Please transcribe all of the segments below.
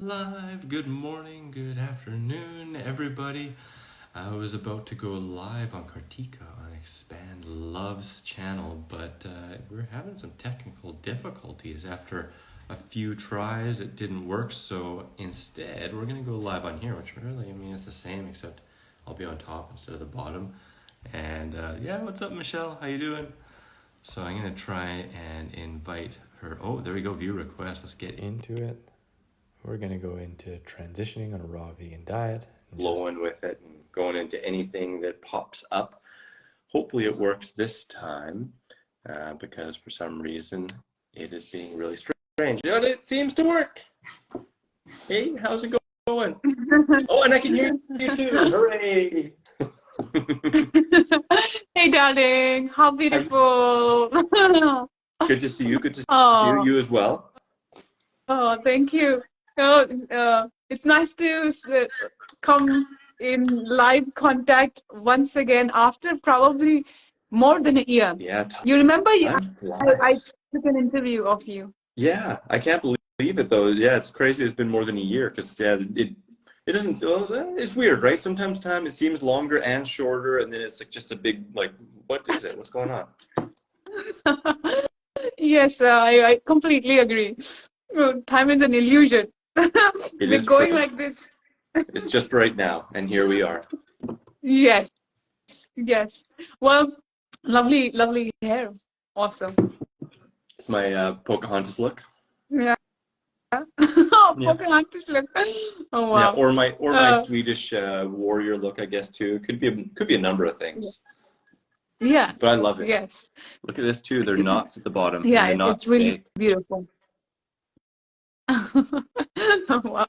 live. Good morning, good afternoon, everybody. I was about to go live on Kartika on Expand Love's channel, but we're having some technical difficulties. After a few tries, it didn't work, so instead, we're going to go live on here, which really, I mean, it's the same, except I'll be on top instead of the bottom. And yeah, what's up, Michelle? How you doing? So I'm going to try and invite her. Oh, there we go, view request. Let's get into it. We're going to go into transitioning on a raw vegan diet. Flowing with it and going into anything that pops up. Hopefully it works this time because for some reason it is being really strange. But it seems to work. Hey, how's it going? Oh, and I can hear you too. Hooray! Hey, darling. How beautiful. Good to see you. Good to see Oh, you as well. oh, thank you. It's nice to come in live contact once again after probably more than a year. Yeah, You remember time I flies. took an interview of you. Yeah, I can't believe it though. Yeah, it's crazy. It's been more than a year because yeah, it doesn't. Well, it's weird, right? Sometimes time it seems longer and shorter, and then it's like just a big like, what is it? What's going on? Yes, I completely agree. Time is an illusion. It We're is going true. like this. It's just right now, and here we are. Yes, yes. Well, lovely, lovely hair. Awesome. It's my Pocahontas look. Yeah. Oh, Yeah, Pocahontas look. Oh, yeah, wow. or my Uh, Swedish warrior look, I guess too. Could be a number of things, yeah, but I love it. yes. Look at this too. There are knots at the bottom, and the Yeah, knots it's really stay. beautiful. Wow.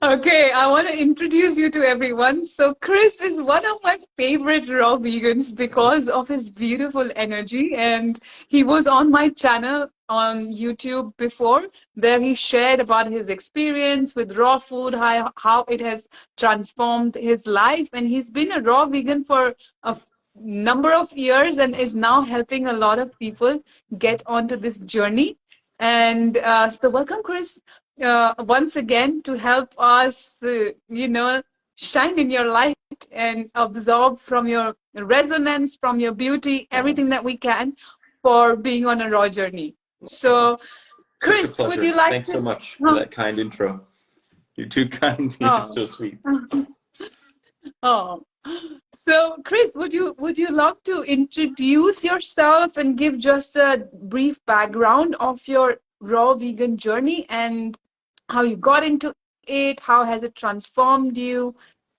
Okay, I want to introduce you to everyone. So Chris is one of my favorite raw vegans because of his beautiful energy, and he was on my channel on YouTube before. There he shared about his experience with raw food, how it has transformed his life, and he's been a raw vegan for a number of years and is now helping a lot of people get onto this journey. And so welcome, Chris, once again to help us, shine in your light and absorb from your resonance, from your beauty, Oh, everything that we can for being on a raw journey. oh, So, such a Chris, would you pleasure. like Thanks so to? much for Oh, that kind intro. You're too kind. You're oh, so sweet. oh. So, Chris, would you love to introduce yourself and give just a brief background of your raw vegan journey and how you got into it, how has it transformed you,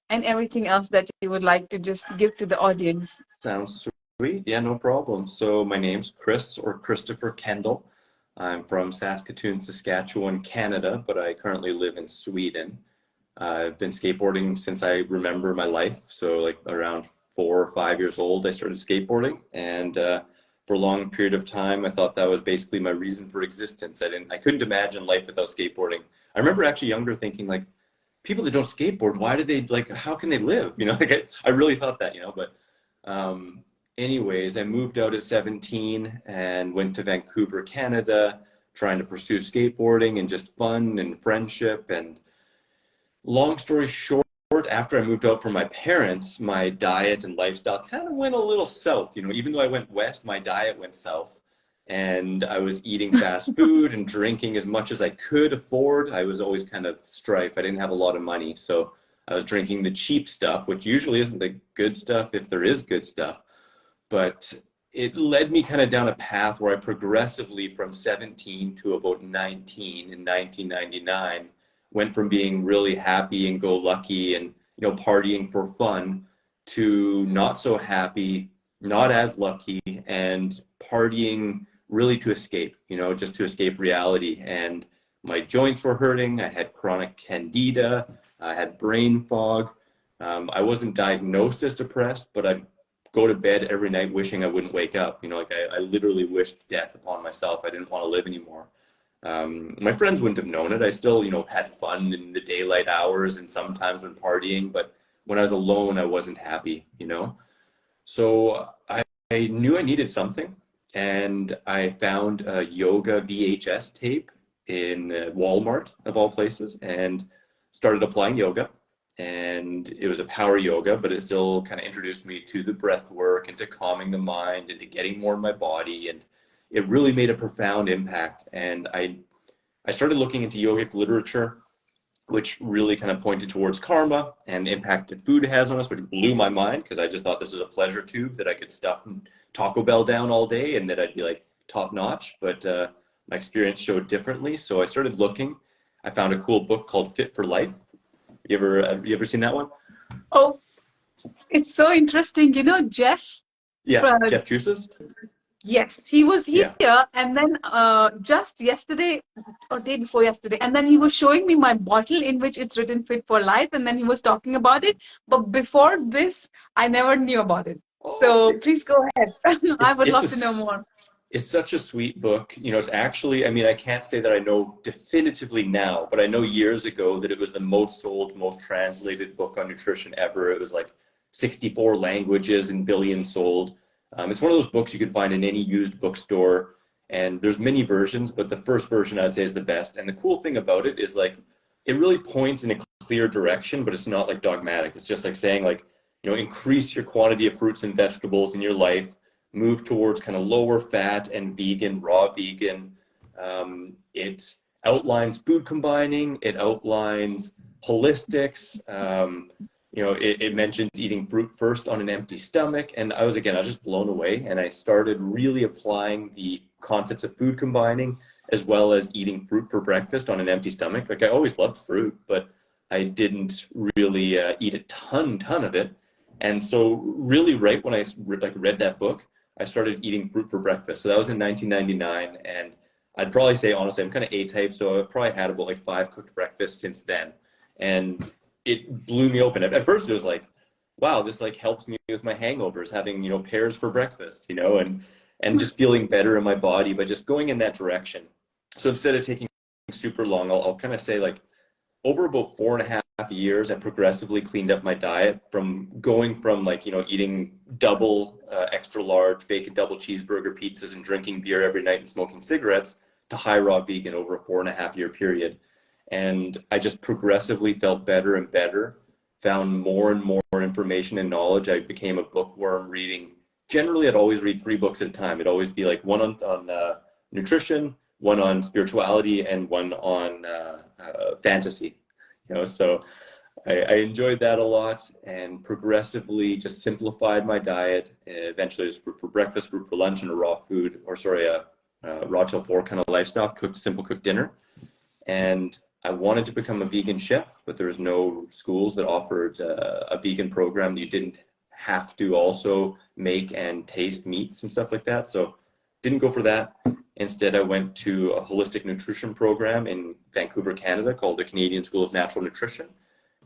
and everything else that you would like to just give to the audience? Sounds sweet. Yeah, no problem. So my name's Chris or Christopher Kendall. I'm from Saskatoon, Saskatchewan, Canada, but I currently live in Sweden. I've been skateboarding since I remember my life. So like around 4 or 5 years old, I started skateboarding, and for a long period of time, I thought that was basically my reason for existence. I couldn't imagine life without skateboarding. I remember actually younger thinking like, people that don't skateboard, why do they like? How can they live? Like I really thought that, but anyways, I moved out at 17 and went to Vancouver, Canada, trying to pursue skateboarding and just fun and friendship. And long story short, after I moved out from my parents, my diet and lifestyle kind of went a little south. Even though I went west, my diet went south. And I was eating fast food and drinking as much as I could afford. I was always kind of strife. I didn't have a lot of money. So I was drinking the cheap stuff, which usually isn't the good stuff if there is good stuff. But it led me kind of down a path where I progressively from 17 to about 19 in 1999 went from being really happy and go lucky and partying for fun to not so happy, not as lucky, and partying really to escape, just to escape reality. And my joints were hurting. I had chronic candida. I had brain fog. I wasn't diagnosed as depressed, but I go to bed every night wishing I wouldn't wake up. Like I literally wished death upon myself. I didn't want to live anymore. My friends wouldn't have known it. I still, had fun in the daylight hours and sometimes when partying, but when I was alone, I wasn't happy. So I knew I needed something, and I found a yoga VHS tape in Walmart, of all places, and started applying yoga. And it was a power yoga, but it still kind of introduced me to the breath work and to calming the mind and to getting more in my body. And it really made a profound impact. And I started looking into yogic literature, which really kind of pointed towards karma and the impact that food has on us, which blew my mind because I just thought this was a pleasure tube that I could stuff Taco Bell down all day and that I'd be like top notch. But my experience showed differently. So I started looking. I found a cool book called Fit for Life. Have you ever seen that one? Oh, it's so interesting. You know, Jeff, Yeah, uh, Jeff Juices. yes, he was here, Yeah. and then just yesterday or day before yesterday, and then he was showing me my bottle in which it's written Fit for Life, and then he was talking about it. But before this, I never knew about it. Oh, So please go ahead. I would it's love to know a more. It's such a sweet book. You know, it's actually, I mean, I can't say that I know definitively now, but I know years ago that it was the most sold, most translated book on nutrition ever. It was like 64 languages and billions sold. It's one of those books you can find in any used bookstore, and there's many versions, but the first version I'd say is the best. And the cool thing about it is like it really points in a clear direction, but it's not like dogmatic. It's just like saying like, you know, increase your quantity of fruits and vegetables in your life, move towards kind of lower fat and vegan, raw vegan. It outlines food combining, it outlines holistics. You know, it mentions eating fruit first on an empty stomach. And I was just blown away. And I started really applying the concepts of food combining as well as eating fruit for breakfast on an empty stomach. Like I always loved fruit, but I didn't really eat a ton of it. And so really right when I like read that book, I started eating fruit for breakfast. So that was in 1999. And I'd probably say, honestly, I'm kind of A-type. So I've probably had about like 5 cooked breakfasts since then. And it blew me open. At first it was like, wow, this like helps me with my hangovers, having, you know, pears for breakfast, you know, and just feeling better in my body, but just going in that direction. So instead of taking super long, I'll kind of say like over about 4.5 years, I progressively cleaned up my diet from going from like, you know, eating double extra large bacon double cheeseburger pizzas and drinking beer every night and smoking cigarettes to high raw vegan over a 4.5 year period. And I just progressively felt better and better, found more and more information and knowledge. I became a bookworm reading. Generally, I'd always read 3 books at a time. It'd always be like one on nutrition, one on spirituality, and one on fantasy. You know, so I enjoyed that a lot and progressively just simplified my diet. Eventually, it was fruit for breakfast, fruit for lunch, and a raw food, or sorry, a raw till four kind of lifestyle, simple cooked dinner. And I wanted to become a vegan chef, but there was no schools that offered a vegan program that you didn't have to also make and taste meats and stuff like that. So didn't go for that. Instead, I went to a holistic nutrition program in Vancouver, Canada called the Canadian School of Natural Nutrition.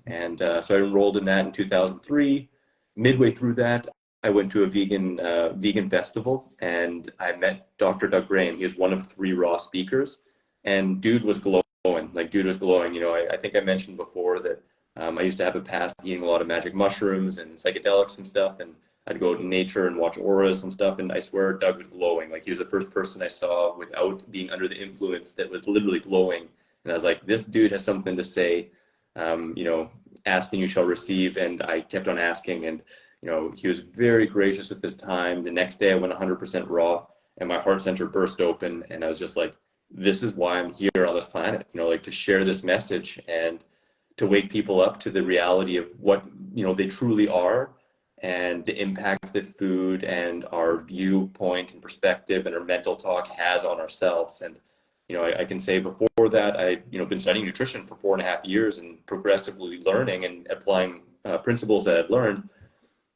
And so I enrolled in that in 2003. Midway through that, I went to a vegan festival and I met Dr. Doug Graham. He is one of 3 raw speakers, and dude was glowing. Like dude was glowing. You know, I think I mentioned before that I used to have a past eating a lot of magic mushrooms and psychedelics and stuff, and I'd go to nature and watch auras and stuff, and I swear Doug was glowing. Like he was the first person I saw without being under the influence that was literally glowing. And I was like, this dude has something to say. You know, ask and you shall receive. And I kept on asking, and you know, he was very gracious with his time. The next day I went 100% raw and my heart center burst open, and I was just like, this is why I'm here on this planet, you know, like to share this message and to wake people up to the reality of what, you know, they truly are and the impact that food and our viewpoint and perspective and our mental talk has on ourselves. And you know, I can say before that, I, you know, been studying nutrition for 4.5 years and progressively learning and applying principles that I'd learned,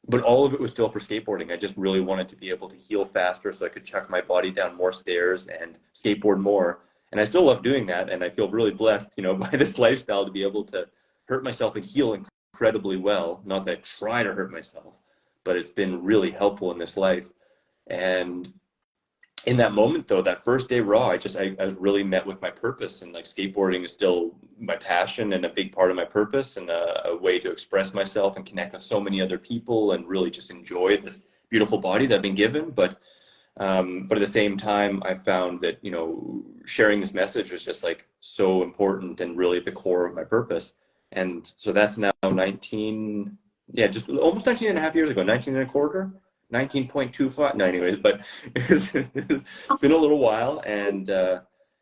but all of it was still for skateboarding. I just really wanted to be able to heal faster so I could chuck my body down more stairs and skateboard more. And I still love doing that. And I feel really blessed, you know, by this lifestyle to be able to hurt myself and heal incredibly well. Not that I try to hurt myself, but it's been really helpful in this life. And in that moment though, that first day raw, I was really met with my purpose, and like skateboarding is still my passion and a big part of my purpose and a way to express myself and connect with so many other people and really just enjoy this beautiful body that I've been given. But at the same time, I found that, you know, sharing this message was just like so important and really at the core of my purpose. And so that's now 19, yeah, just almost 19 and a half years ago, 19 and a quarter, 19.25. No, anyways, but it's been a little while, and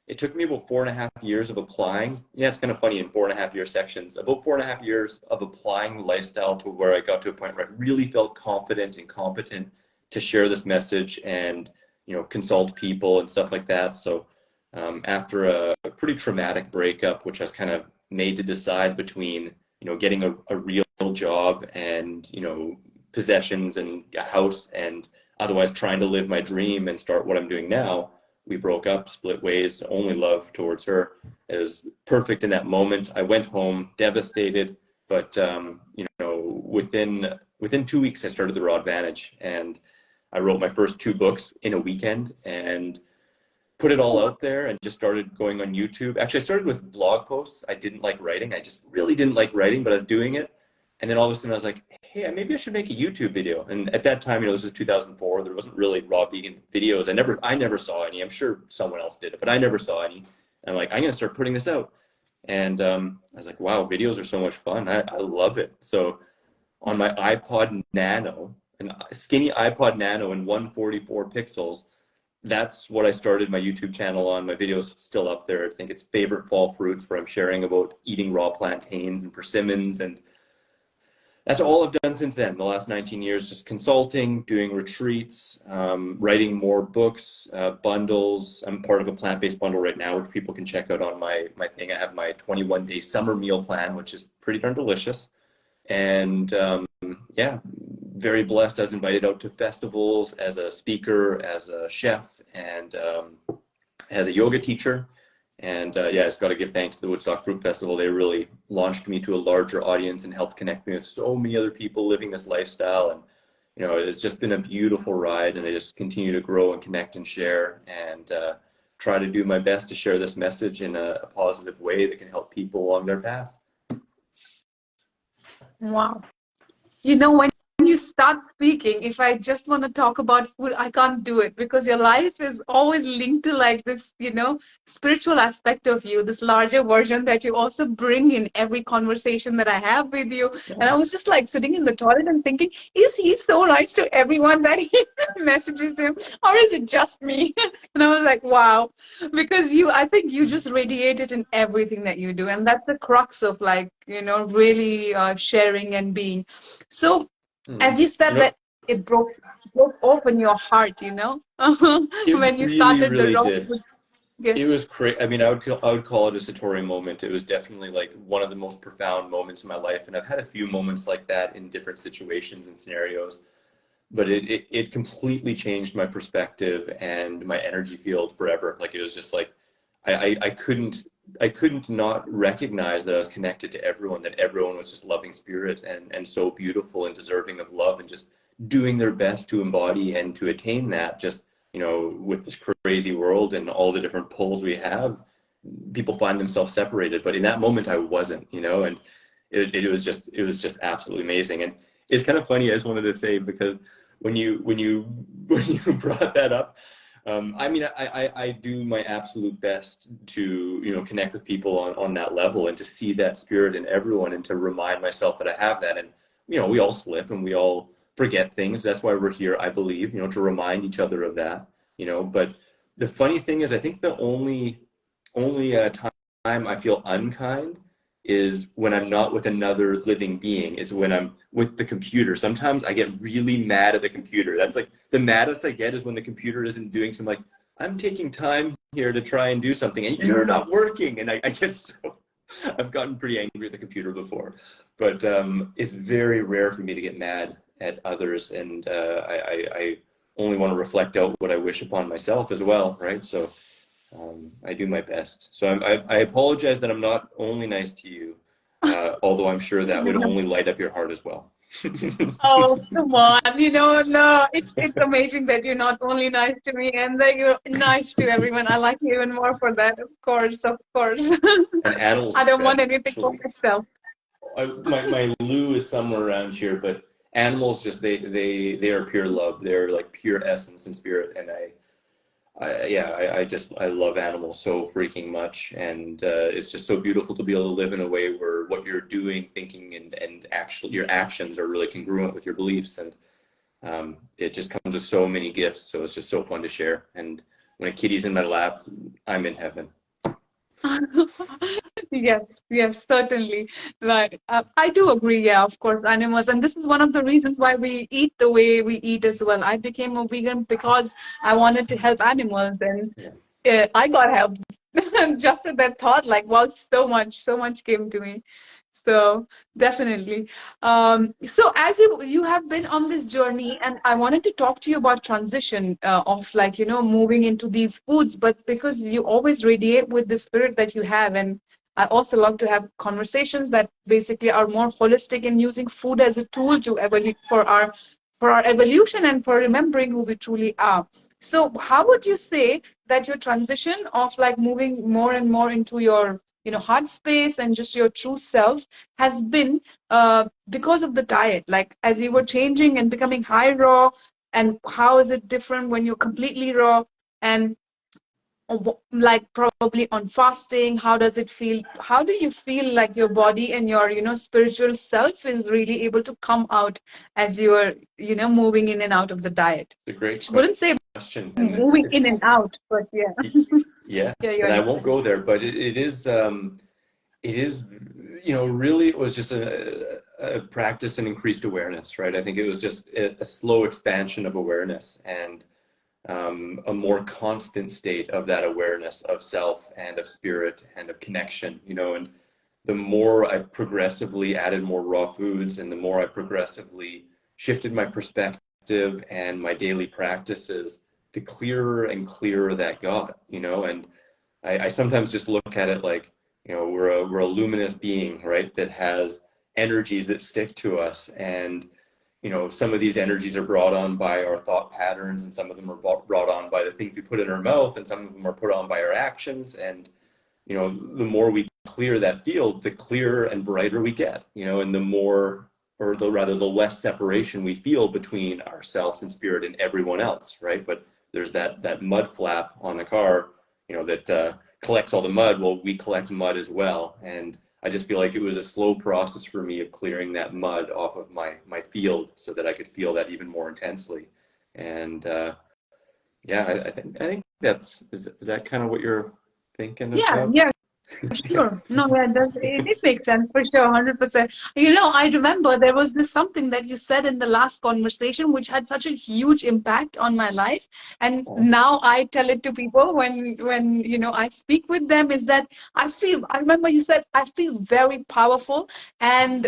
it took me about 4.5 years of applying. Yeah, it's kind of funny in 4.5 year sections, about 4.5 years of applying the lifestyle to where I got to a point where I really felt confident and competent to share this message and, consult people and stuff like that. So after a pretty traumatic breakup, which I was kind of made to decide between, getting a real job and, possessions and a house, and otherwise trying to live my dream and start what I'm doing now, we broke up, split ways, only love towards her. It was perfect in that moment. I went home devastated, but within 2 weeks, I started the Raw Advantage, and I wrote my first 2 books in a weekend and put it all out there and just started going on YouTube. Actually, I started with blog posts. I didn't like writing. I just really didn't like writing, but I was doing it. And then all of a sudden I was like, hey, maybe I should make a YouTube video. And at that time, this is 2004. There wasn't really raw vegan videos. I never saw any. I'm sure someone else did it, but I never saw any. And I'm like, I'm going to start putting this out. And I was like, wow, videos are so much fun. I love it. So on my iPod Nano, a skinny iPod Nano and 144 pixels, that's what I started my YouTube channel on. My video's still up there. I think it's Favorite Fall Fruits, where I'm sharing about eating raw plantains and persimmons, and that's all I've done since then. The last 19 years, just consulting, doing retreats, writing more books, bundles. I'm part of a plant-based bundle right now, which people can check out on my thing. I have my 21-day summer meal plan, which is pretty darn delicious. And yeah, very blessed. I was invited out to festivals as a speaker, as a chef, and as a yoga teacher. And yeah, I just got to give thanks to the Woodstock Fruit Festival. They really launched me to a larger audience and helped connect me with so many other people living this lifestyle. And, it's just been a beautiful ride, and I just continue to grow and connect and share, and try to do my best to share this message in a positive way that can help people along their path. Wow. When you start speaking, if I just want to talk about food, I can't do it, because your life is always linked to like this, spiritual aspect of you, this larger version that you also bring in every conversation that I have with you. And I was just like sitting in the toilet and thinking, is he so nice to everyone that he messages him, or is it just me? And I was like, wow, because I think you just radiate it in everything that you do. And that's the crux of like, really sharing and being. So, as you said, that it broke open your heart, It when you really, started the really rock. did. Yeah. It was crazy. I mean, I would call it a Satori moment. It was definitely like one of the most profound moments in my life, and I've had a few moments like that in different situations and scenarios. But it completely changed my perspective and my energy field forever. Like, it was just like I couldn't not recognize that I was connected to everyone, that everyone was just loving spirit and so beautiful and deserving of love, and just doing their best to embody and to attain that. Just, with this crazy world and all the different pulls we have, people find themselves separated. But in that moment, I wasn't, and it was just absolutely amazing. And it's kind of funny. I just wanted to say, because when you brought that up, I mean, I do my absolute best to, connect with people on that level, and to see that spirit in everyone, and to remind myself that I have that. And, we all slip and we all forget things. That's why we're here, I believe, to remind each other of that, But the funny thing is, I think the only time I feel unkind is when I'm not with another living being, is when I'm with the computer. Sometimes I get really mad at the computer. That's like the maddest I get, is when the computer isn't doing some, like, I'm taking time here to try and do something and you're not working. And I get so, I've gotten pretty angry at the computer before, but it's very rare for me to get mad at others. And I only want to reflect out what I wish upon myself as well, right? So I do my best. So I apologize that I'm not only nice to you, although I'm sure that would only light up your heart as well. Oh, come on. No, it's amazing that you're not only nice to me, and that you're nice to everyone. I like you even more for that, of course, of course. And animals, I don't want anything for especially. myself. My Lou is somewhere around here, but animals, just they are pure love. They're like pure essence and spirit, and I love animals so freaking much, and it's just so beautiful to be able to live in a way where what you're doing, thinking, and actually your actions are really congruent with your beliefs, and it just comes with so many gifts. So it's just so fun to share. And when a kitty's in my lap, I'm in heaven. Yes, yes, certainly. Right. I do agree. Yeah, of course, animals. And this is one of the reasons why we eat the way we eat as well. I became a vegan because I wanted to help animals, and Yeah, I got help. Just at that thought, like, wow, so much came to me. So definitely. So as you have been on this journey, and I wanted to talk to you about transition of, like, moving into these foods, but because you always radiate with the spirit that you have, and I also love to have conversations that basically are more holistic in using food as a tool to for our evolution and for remembering who we truly are. So how would you say that your transition of, like, moving more and more into your heart space and just your true self has been because of the diet, like as you were changing and becoming high raw, and how is it different when you're completely raw, and like probably on fasting, how does it feel, how do you feel like your body and your spiritual self is really able to come out as you're moving in and out of the diet? it's a great Wouldn't say question, and moving in and out, but yeah. Yeah, yes, you're and I right. won't go there, but it is, really it was just a practice and increased awareness, right? I think it was just a slow expansion of awareness, and a more constant state of that awareness of self and of spirit and of connection, and the more I progressively added more raw foods, and the more I progressively shifted my perspective and my daily practices, the clearer and clearer that got, and I sometimes just look at it like, we're a luminous being, right? That has energies that stick to us. And, some of these energies are brought on by our thought patterns, and some of them are brought on by the things we put in our mouth, and some of them are put on by our actions. And, the more we clear that field, the clearer and brighter we get, and the more, or the rather, the less separation we feel between ourselves and spirit and everyone else, right? But there's that mud flap on the car, that collects all the mud. Well, we collect mud as well, and I just feel like it was a slow process for me of clearing that mud off of my field so that I could feel that even more intensely. And yeah, I think is that kind of what you're thinking Yeah, about? yeah. Sure. No, yeah, it makes sense for sure, 100%. I remember there was this something that you said in the last conversation which had such a huge impact on my life. And Awesome. now I tell it to people when I speak with them, is that I remember you said, I feel very powerful, and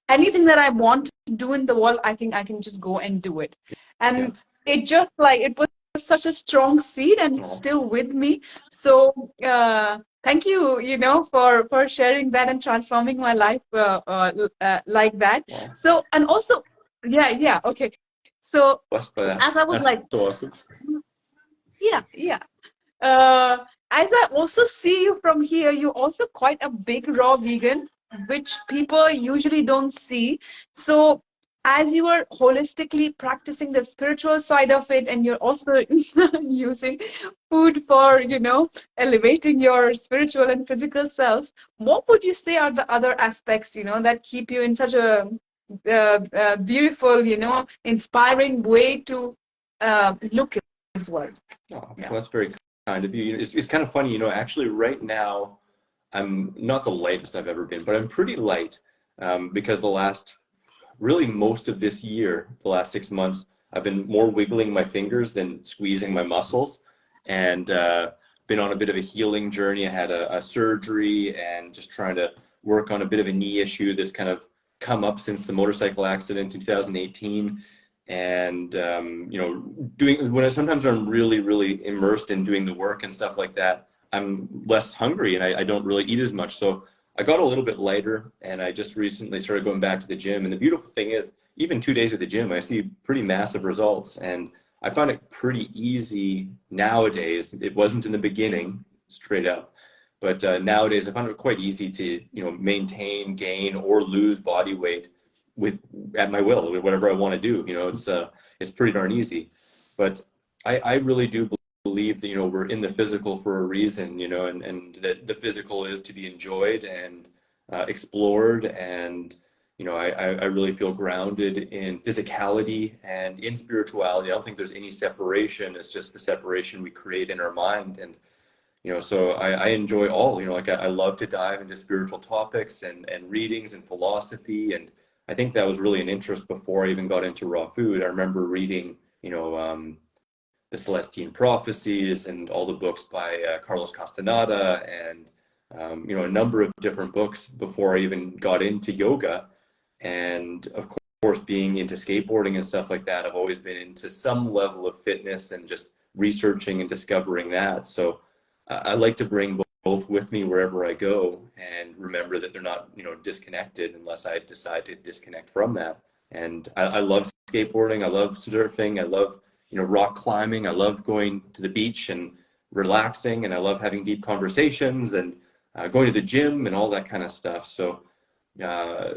anything that I want to do in the world, I think I can just go and do it. And Yes. it was such a strong seed, and it's Oh, still with me. So, thank you, for sharing that and transforming my life like that. wow. So, and also, yeah, yeah, okay. So, Blessed by that. as I was That's like, so awesome. yeah, yeah. Uh, as I also see you from here, you're also quite a big raw vegan, which people usually don't see. So, as you are holistically practicing the spiritual side of it, and you're also using food for, elevating your spiritual and physical self, what would you say are the other aspects, that keep you in such a beautiful, inspiring way to look at this world? Oh, well, Yeah. that's very kind of you. It's kind of funny, actually right now I'm not the lightest I've ever been, but I'm pretty light, because the last, really most of this year, the last 6 months, I've been more wiggling my fingers than squeezing my muscles, and been on a bit of a healing journey. I had a surgery, and just trying to work on a bit of a knee issue that's kind of come up since the motorcycle accident in 2018. And doing when sometimes I'm really, really immersed in doing the work and stuff like that, I'm less hungry, and I don't really eat as much. So I got a little bit lighter, and I just recently started going back to the gym. And the beautiful thing is, even 2 days at the gym, I see pretty massive results. And I find it pretty easy nowadays. It wasn't in the beginning, straight up. But nowadays, I find it quite easy to, maintain, gain, or lose body weight with at my will, whatever I want to do. It's pretty darn easy. But I really do believe that, we're in the physical for a reason, and that the physical is to be enjoyed and explored. And, I really feel grounded in physicality and in spirituality. I don't think there's any separation. It's just the separation we create in our mind. And, so I enjoy all, like I love to dive into spiritual topics and readings and philosophy. And I think that was really an interest before I even got into raw food. I remember reading, the Celestine Prophecies and all the books by Carlos Castaneda and a number of different books before I even got into yoga. And of course, being into skateboarding and stuff like that, I've always been into some level of fitness and just researching and discovering that. So I like to bring both with me wherever I go and remember that they're not, disconnected unless I decide to disconnect from that. And I love skateboarding. I love surfing. I love rock climbing. I love going to the beach and relaxing, and I love having deep conversations and going to the gym and all that kind of stuff. So uh,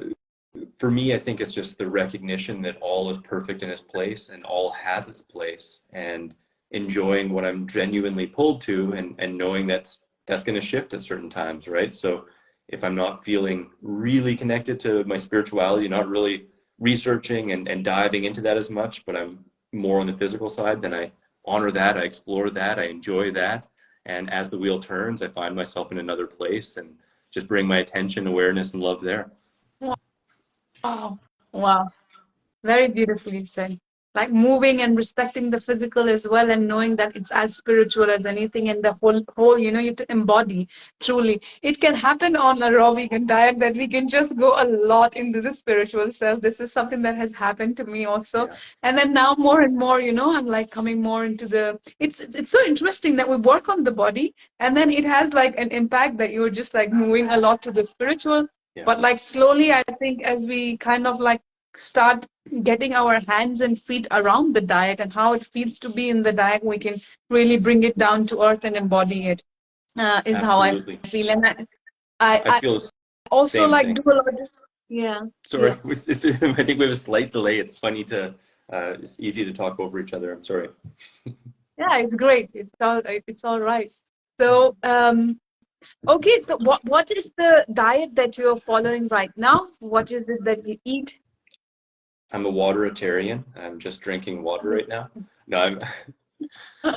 for me, I think it's just the recognition that all is perfect in its place and all has its place, and enjoying what I'm genuinely pulled to, and knowing that's going to shift at certain times, right? So if I'm not feeling really connected to my spirituality, not really researching and diving into that as much, but I'm more on the physical side, then I honor that, I explore that, I enjoy that. And as the wheel turns, I find myself in another place and just bring my attention, awareness, and love there. Wow. Wow. Very beautifully said. Like moving and respecting the physical as well, and knowing that it's as spiritual as anything, and the whole, you have to embody truly. It can happen on a raw vegan diet that we can just go a lot into the spiritual self. This is something that has happened to me also. Yeah, And then now more and more, I'm like coming more into it's so interesting that we work on the body, and then it has like an impact that you're just like moving a lot to the spiritual. yeah, But like slowly, I think as we kind of like start getting our hands and feet around the diet and how it feels to be in the diet, we can really bring it down to earth and embody it, is how I absolutely. feel. And I, I I feel the also same like thing. do a lot of, yeah, Sorry, yeah. I think we have a slight delay. It's funny it's easy to talk over each other. I'm sorry. Yeah, it's great. It's all right. So, okay, so what is the diet that you're following right now? What is it that you eat? I'm a wateritarian. I'm just drinking water right now. No, I'm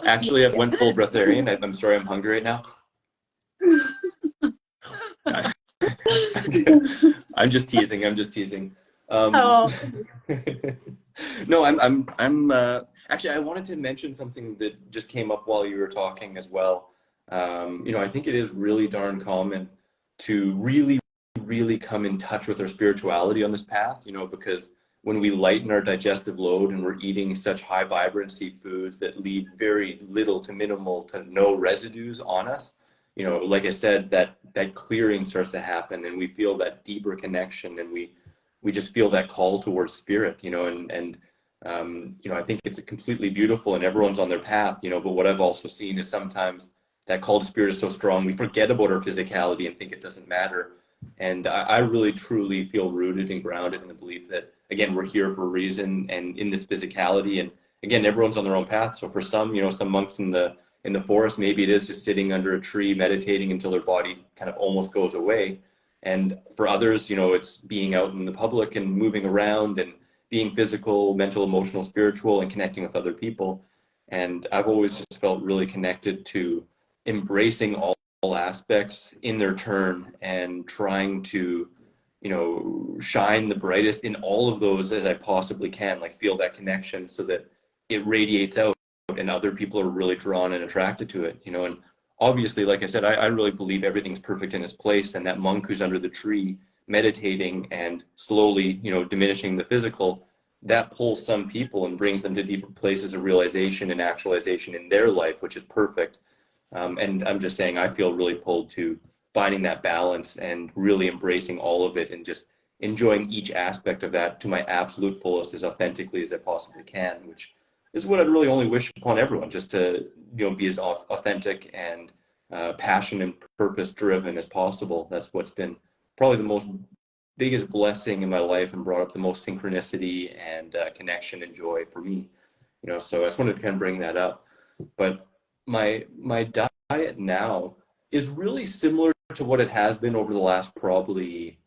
actually I've went full breatharian. I'm sorry, I'm hungry right now. I'm just teasing. I'm just teasing. Um, Oh, no, actually, I wanted to mention something that just came up while you were talking as well. I think it is really darn common to really, really come in touch with our spirituality on this path, because when we lighten our digestive load and we're eating such high vibrancy foods that leave very little to minimal to no residues on us, like I said, that clearing starts to happen, and we feel that deeper connection, and we just feel that call towards spirit, and I think it's completely beautiful, and everyone's on their path, but what I've also seen is sometimes that call to spirit is so strong we forget about our physicality and think it doesn't matter. And I really truly feel rooted and grounded in the belief that, again, we're here for a reason, and in this physicality, and again, everyone's on their own path. So for some, some monks in the forest, maybe it is just sitting under a tree meditating until their body kind of almost goes away. And for others, it's being out in the public and moving around and being physical, mental, emotional, spiritual, and connecting with other people. And I've always just felt really connected to embracing all aspects in their turn and trying to, shine the brightest in all of those as I possibly can, like feel that connection so that it radiates out and other people are really drawn and attracted to it, and obviously, like I said, I really believe everything's perfect in its place, and that monk who's under the tree meditating and slowly, diminishing the physical, that pulls some people and brings them to deeper places of realization and actualization in their life, which is perfect. And I'm just saying, I feel really pulled to finding that balance and really embracing all of it and just enjoying each aspect of that to my absolute fullest as authentically as I possibly can, which is what I'd really only wish upon everyone, just to, be as authentic and passion and purpose driven as possible. That's what's been probably the most biggest blessing in my life and brought up the most synchronicity and connection and joy for me. So I just wanted to kind of bring that up. But my diet now is really similar to what it has been over the last probably,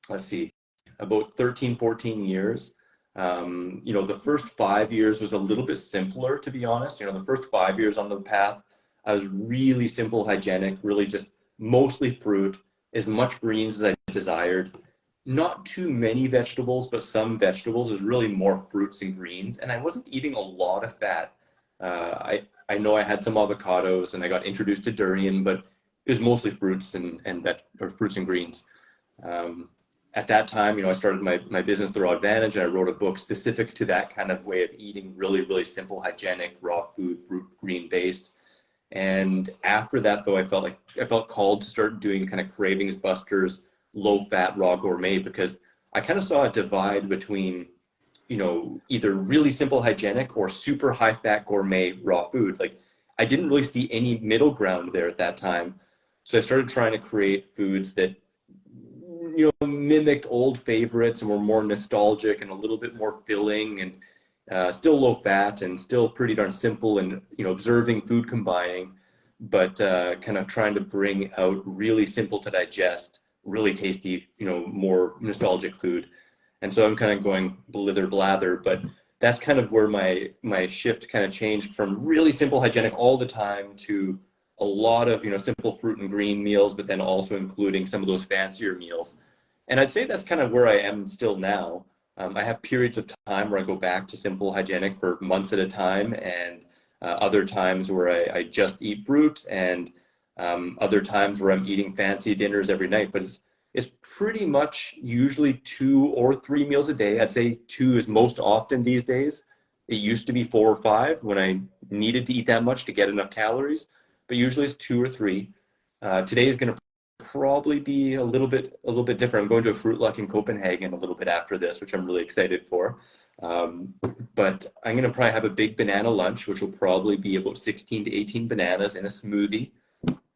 let's see, about 13, 14 years. The first 5 years was a little bit simpler, to be honest. The first 5 years on the path, I was really simple, hygienic, really just mostly fruit, as much greens as I desired. Not too many vegetables, but some vegetables. Is really more fruits and greens, and I wasn't eating a lot of fat. I know I had some avocados, and I got introduced to durian, but it was mostly fruits or fruits and greens. Um, at that time, I started my business, The Raw Advantage, and I wrote a book specific to that kind of way of eating, really, really simple, hygienic, raw food, fruit, green based. And after that, though, I felt called to start doing kind of cravings busters, low fat, raw gourmet, because I kind of saw a divide between, either really simple hygienic or super high fat gourmet raw food. Like I didn't really see any middle ground there at that time. So I started trying to create foods that mimicked old favorites and were more nostalgic and a little bit more filling and still low fat and still pretty darn simple and observing food combining, but kind of trying to bring out really simple to digest, really tasty, more nostalgic food. And so I'm kind of going blither blather, but that's kind of where my shift kind of changed from really simple hygienic all the time to a lot of simple fruit and green meals, but then also including some of those fancier meals. And I'd say that's kind of where I am still now. I have periods of time where I go back to simple hygienic for months at a time, and other times where I just eat fruit, and other times where I'm eating fancy dinners every night. But it's pretty much usually 2 or 3 meals a day. I'd say two is most often these days. It used to be 4 or 5 when I needed to eat that much to get enough calories, but usually it's 2 or 3. Today is going to probably be a little bit different. I'm going to a Fruit Luck in Copenhagen a little bit after this, which I'm really excited for. Um, but I'm going to probably have a big banana lunch, which will probably be about 16 to 18 bananas in a smoothie.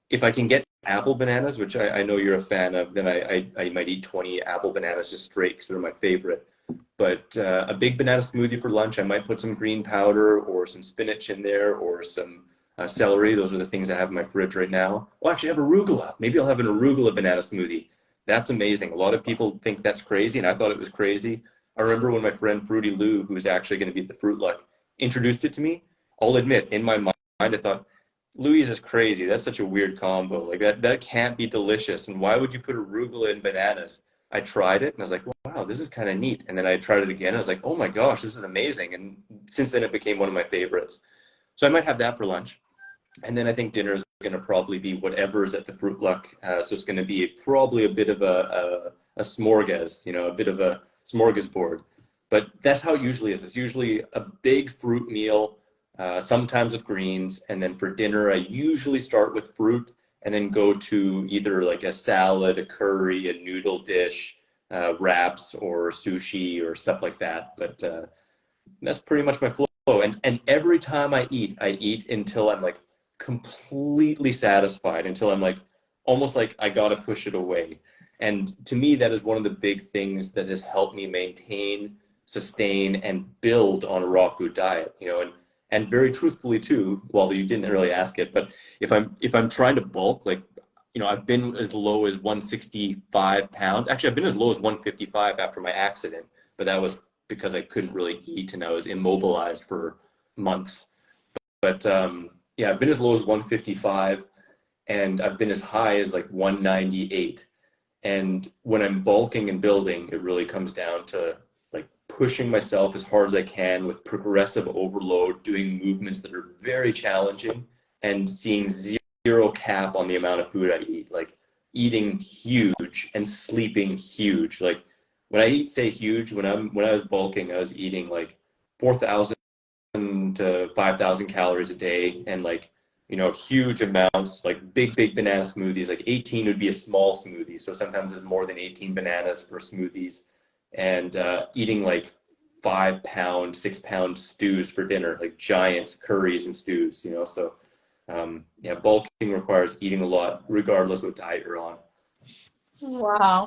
If I can get apple bananas, which I know you're a fan of, then I might eat 20 apple bananas just straight because they're my favorite. But a big banana smoothie for lunch, I might put some green powder or some spinach in there or some celery. Those are the things I have in my fridge right now. Oh, actually, I have arugula. Maybe I'll have an arugula banana smoothie. That's amazing. A lot of people think that's crazy, and I thought it was crazy. I remember when my friend Fruity Lou, who's actually going to be at the Fruit Luck, introduced it to me. I'll admit, in my mind, I thought, Louise is crazy. That's such a weird combo. Like that can't be delicious. And why would you put arugula in bananas? I tried it and I was like, wow, this is kind of neat. And then I tried it again. I was like, oh my gosh, this is amazing. And since then it became one of my favorites. So I might have that for lunch. And then I think dinner is going to probably be whatever's at the Fruit Luck. So it's going to be probably a bit of a smorgas, a bit of a smorgasbord. But that's how it usually is. It's usually a big fruit meal, sometimes with greens. And then for dinner, I usually start with fruit and then go to either like a salad, a curry, a noodle dish, wraps, or sushi or stuff like that. But that's pretty much my flow. And every time I eat until I'm like completely satisfied, until I'm like almost like I gotta push it away. And to me, that is one of the big things that has helped me maintain, sustain, and build on a raw food diet. And very truthfully too, while you didn't really ask it, but if I'm trying to bulk, like I've been as low as 165 pounds. Actually, I've been as low as 155 after my accident, but that was because I couldn't really eat and I was immobilized for months. But yeah, I've been as low as 155 and I've been as high as like 198. And when I'm bulking and building, it really comes down to like pushing myself as hard as I can with progressive overload, doing movements that are very challenging and seeing zero cap on the amount of food I eat. Like eating huge and sleeping huge. Like when I say huge, when I was bulking, I was eating like 4,000 to 5,000 calories a day and like huge amounts, like big banana smoothies. Like 18 would be a small smoothie, so sometimes there's more than 18 bananas for smoothies. And eating like 5 pound 6 pound stews for dinner, like giant curries and stews. So yeah, bulking requires eating a lot regardless of what diet you're on. Wow.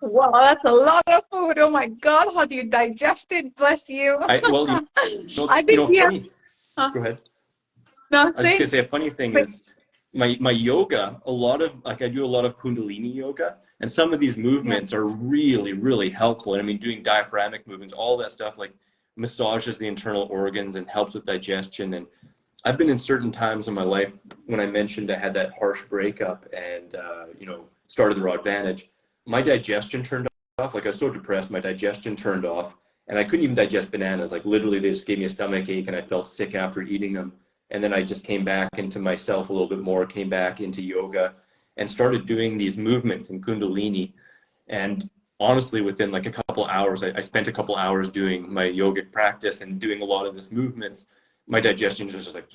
Wow, that's a lot of food. Oh my God, how do you digest it? Bless you. I well, I think we have. funny. Huh? Go ahead. Now I was just gonna say, say a funny thing is my yoga, a lot of like I do a lot of Kundalini yoga, and some of these yeah, movements are really, really helpful. And I mean, doing diaphragmic movements, all that stuff like massages the internal organs and helps with digestion. And I've been in certain times in my life when I mentioned I had that harsh breakup and started the Raw Advantage, my digestion turned off. Like I was so depressed, my digestion turned off, and I couldn't even digest bananas. Like literally, they just gave me a stomach ache, and I felt sick after eating them. And then I just came back into myself a little bit more, came back into yoga, and started doing these movements in Kundalini. And honestly, within like a couple hours, I spent a couple hours doing my yogic practice and doing a lot of this movements. My digestion was just like,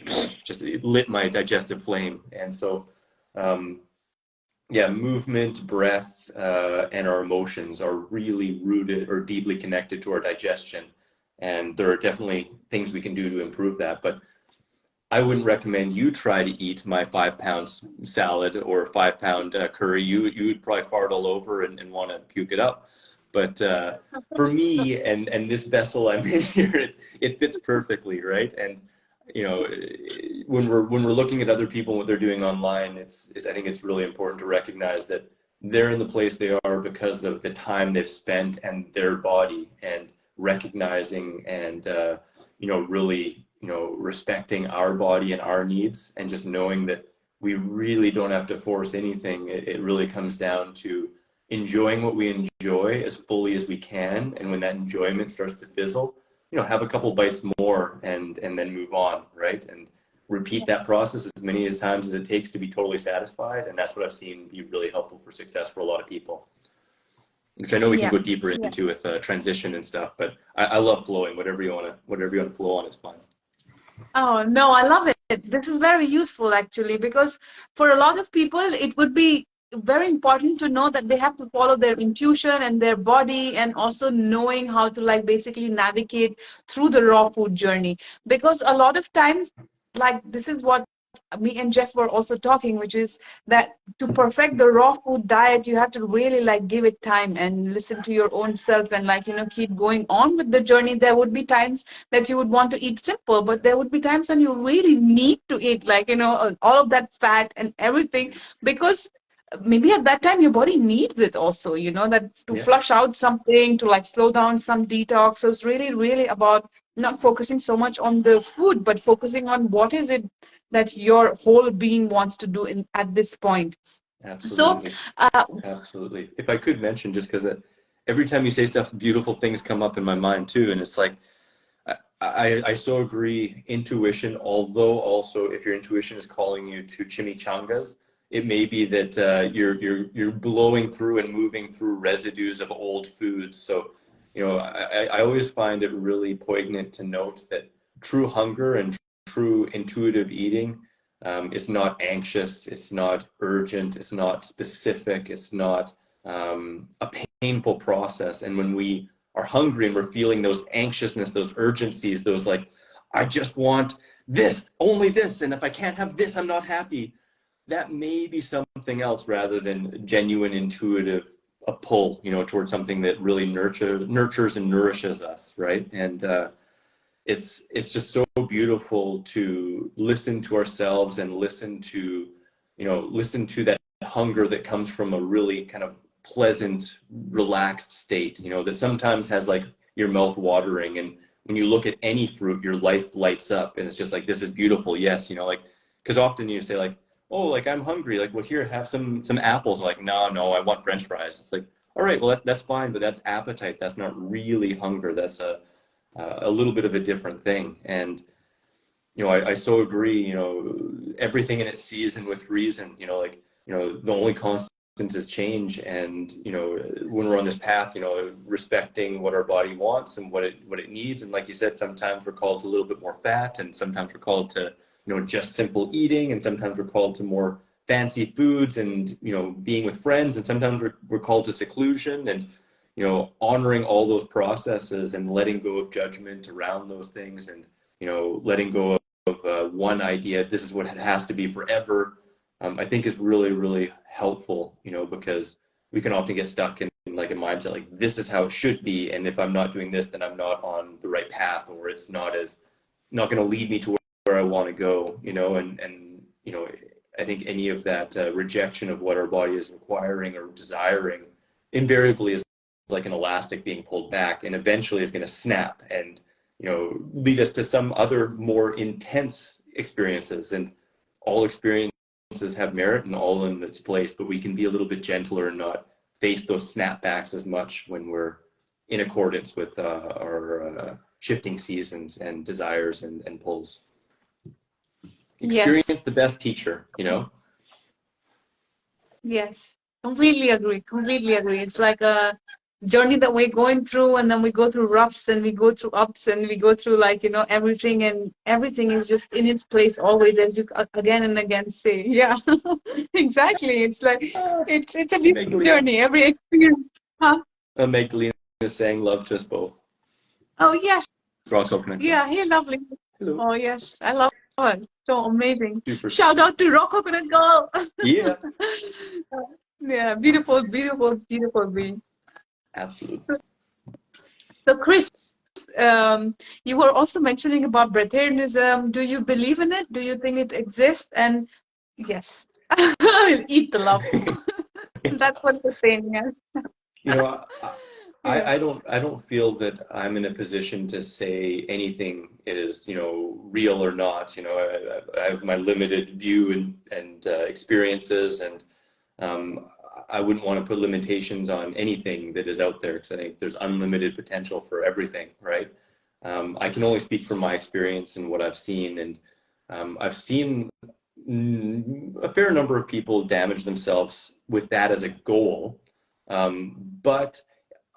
just it lit my digestive flame. And so, um, yeah, movement, breath, and our emotions are really rooted or deeply connected to our digestion. And there are definitely things we can do to improve that. But I wouldn't recommend you try to eat my 5 pound salad or 5 pound curry. You would probably fart all over and want to puke it up. But for me and this vessel I'm in here, it fits perfectly, right? And you know, when we're looking at other people and what they're doing online, I think it's really important to recognize that they're in the place they are because of the time they've spent and their body, and recognizing and really respecting our body and our needs, and just knowing that we really don't have to force anything. It really comes down to enjoying what we enjoy as fully as we can, and when that enjoyment starts to fizzle, have a couple bites more and then move on, right? And repeat that process as many as times as it takes to be totally satisfied. And that's what I've seen be really helpful for success for a lot of people, which I know we can yeah, go deeper yeah. into with transition and stuff. But I love flowing. Whatever you want to flow on is fine. Oh, no, I love it. This is very useful actually, because for a lot of people, it would be very important to know that they have to follow their intuition and their body, and also knowing how to like basically navigate through the raw food journey. Because a lot of times, like this is what me and Jeff were also talking, which is that to perfect the raw food diet, you have to really like give it time and listen to your own self, and like, keep going on with the journey. There would be times that you would want to eat simple, but there would be times when you really need to eat like, all of that fat and everything, because maybe at that time your body needs it also, that to Yeah, flush out something, to like slow down some detox. So it's really, really about not focusing so much on the food, but focusing on what is it that your whole being wants to do at this point. So, absolutely. uh, Absolutely. If I could mention, just because every time you say stuff, beautiful things come up in my mind too. And it's like, I so agree. Intuition, although also if your intuition is calling you to chimichangas, it may be that you're blowing through and moving through residues of old foods. So, I always find it really poignant to note that true hunger and true intuitive eating is not anxious, it's not urgent, it's not specific, it's not a painful process. And when we are hungry and we're feeling those anxiousness, those urgencies, those like, I just want this, only this, and if I can't have this, I'm not happy. That may be something else rather than genuine intuitive a pull, towards something that really nurtures and nourishes us, right? And it's just so beautiful to listen to ourselves and listen to that hunger that comes from a really kind of pleasant, relaxed state, that sometimes has like your mouth watering. And when you look at any fruit, your life lights up and it's just like, this is beautiful. Yes, like, because often you say like, oh, like I'm hungry. Like, well, here, have some apples. Like, no, I want French fries. It's like, all right, well, that's fine, but that's appetite. That's not really hunger. That's a little bit of a different thing. And I so agree. Everything in its season with reason. Like the only constant is change. And when we're on this path, respecting what our body wants and what it needs. And like you said, sometimes we're called to a little bit more fat, and sometimes we're called to just simple eating, and sometimes we're called to more fancy foods and being with friends, and sometimes we're called to seclusion, and honoring all those processes and letting go of judgment around those things, and letting go of one idea, this is what it has to be forever. I think is really, really helpful, because we can often get stuck in like a mindset like this is how it should be, and if I'm not doing this, then I'm not on the right path, or it's not going to lead me to where I want to go, and I think any of that rejection of what our body is requiring or desiring invariably is like an elastic being pulled back, and eventually is going to snap and lead us to some other more intense experiences. And all experiences have merit and all in its place, but we can be a little bit gentler and not face those snapbacks as much when we're in accordance with our shifting seasons and desires and pulls. Experience Yes. the best teacher, Yes. Completely agree. Completely agree. It's like a journey that we're going through, and then we go through roughs and we go through ups and we go through, like, everything, and everything is just in its place always, as you again and again say. Yeah. Exactly. It's like it's a beautiful Magdalena. journey. Every experience. Huh? Magdalena is saying love to us both. Oh yes. Raw coconut. Yeah, hey, lovely. Hello. Oh yes. I love it. So amazing. Super. Shout out to Raw Coconut Girl. Yeah. Yeah, beautiful, beautiful, beautiful being. Absolutely. So, Chris, you were also mentioning about breatharianism. Do you believe in it? Do you think it exists? And yes, eat the love. That's what we're saying. Yes. Yeah. I don't feel that I'm in a position to say anything is, real or not. I have my limited view and experiences, and I wouldn't want to put limitations on anything that is out there, because I think there's unlimited potential for everything, right? I can only speak from my experience and what I've seen, and I've seen a fair number of people damage themselves with that as a goal. But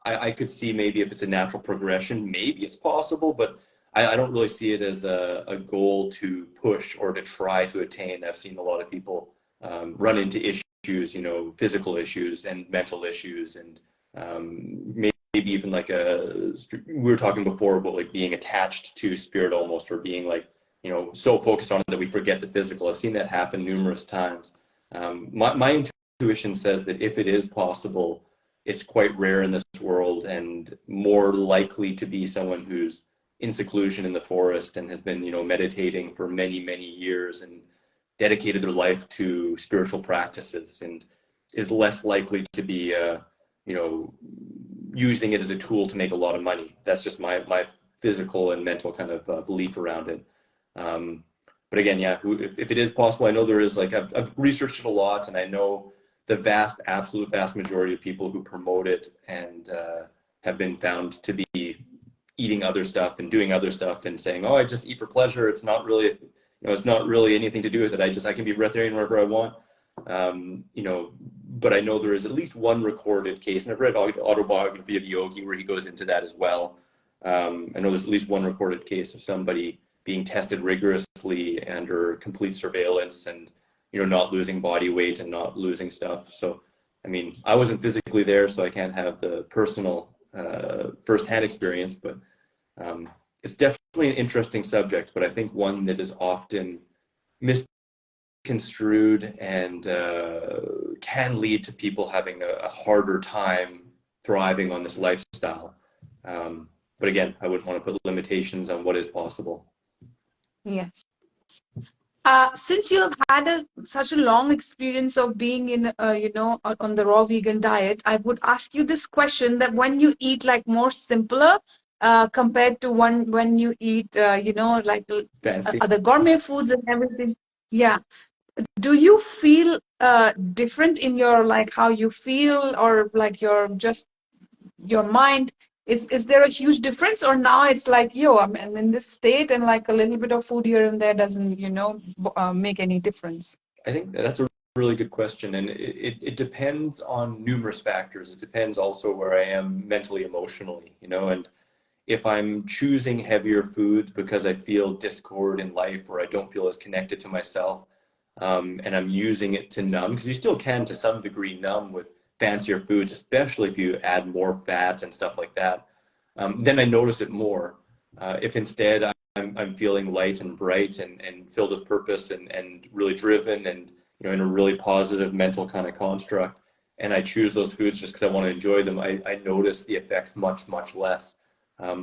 I could see maybe if it's a natural progression, maybe it's possible, but I don't really see it as a goal to push or to try to attain. I've seen a lot of people run into issues, physical issues and mental issues, and maybe even like we were talking before about like being attached to spirit almost, or being like, so focused on it that we forget the physical. I've seen that happen numerous times. My intuition says that if it is possible, it's quite rare in this world, and more likely to be someone who's in seclusion in the forest and has been, meditating for many, many years and dedicated their life to spiritual practices, and is less likely to be, using it as a tool to make a lot of money. That's just my physical and mental kind of belief around it. But again, yeah, if it is possible, I know there is, like, I've researched it a lot, and I know the absolute vast majority of people who promote it and have been found to be eating other stuff and doing other stuff and saying, oh, I just eat for pleasure. It's not really, it's not really anything to do with it. I can be breatharian wherever I want. But I know there is at least one recorded case, and I've read Autobiography of Yogi where he goes into that as well. I know there's at least one recorded case of somebody being tested rigorously under complete surveillance, and not losing body weight and not losing stuff. So, I mean, I wasn't physically there, so I can't have the personal firsthand experience, but it's definitely an interesting subject, but I think one that is often misconstrued and can lead to people having a harder time thriving on this lifestyle. But again, I wouldn't want to put limitations on what is possible. Yes. Since you have had such a long experience of being in, on the raw vegan diet, I would ask you this question: that when you eat like more simpler, compared to when you eat, like Fancy. other gourmet foods and everything, yeah, do you feel different in your, like, how you feel, or like your mind? Is there a huge difference, or now it's like, I'm in this state, and like a little bit of food here and there doesn't, make any difference? I think that's a really good question, and it depends on numerous factors. It depends also where I am mentally, emotionally, and if I'm choosing heavier foods because I feel discord in life, or I don't feel as connected to myself, and I'm using it to numb, because you still can to some degree numb with fancier foods, especially if you add more fat and stuff like that, then I notice it more. If instead I'm feeling light and bright and filled with purpose and really driven and in a really positive mental kind of construct, and I choose those foods just because I want to enjoy them, I notice the effects much, much less.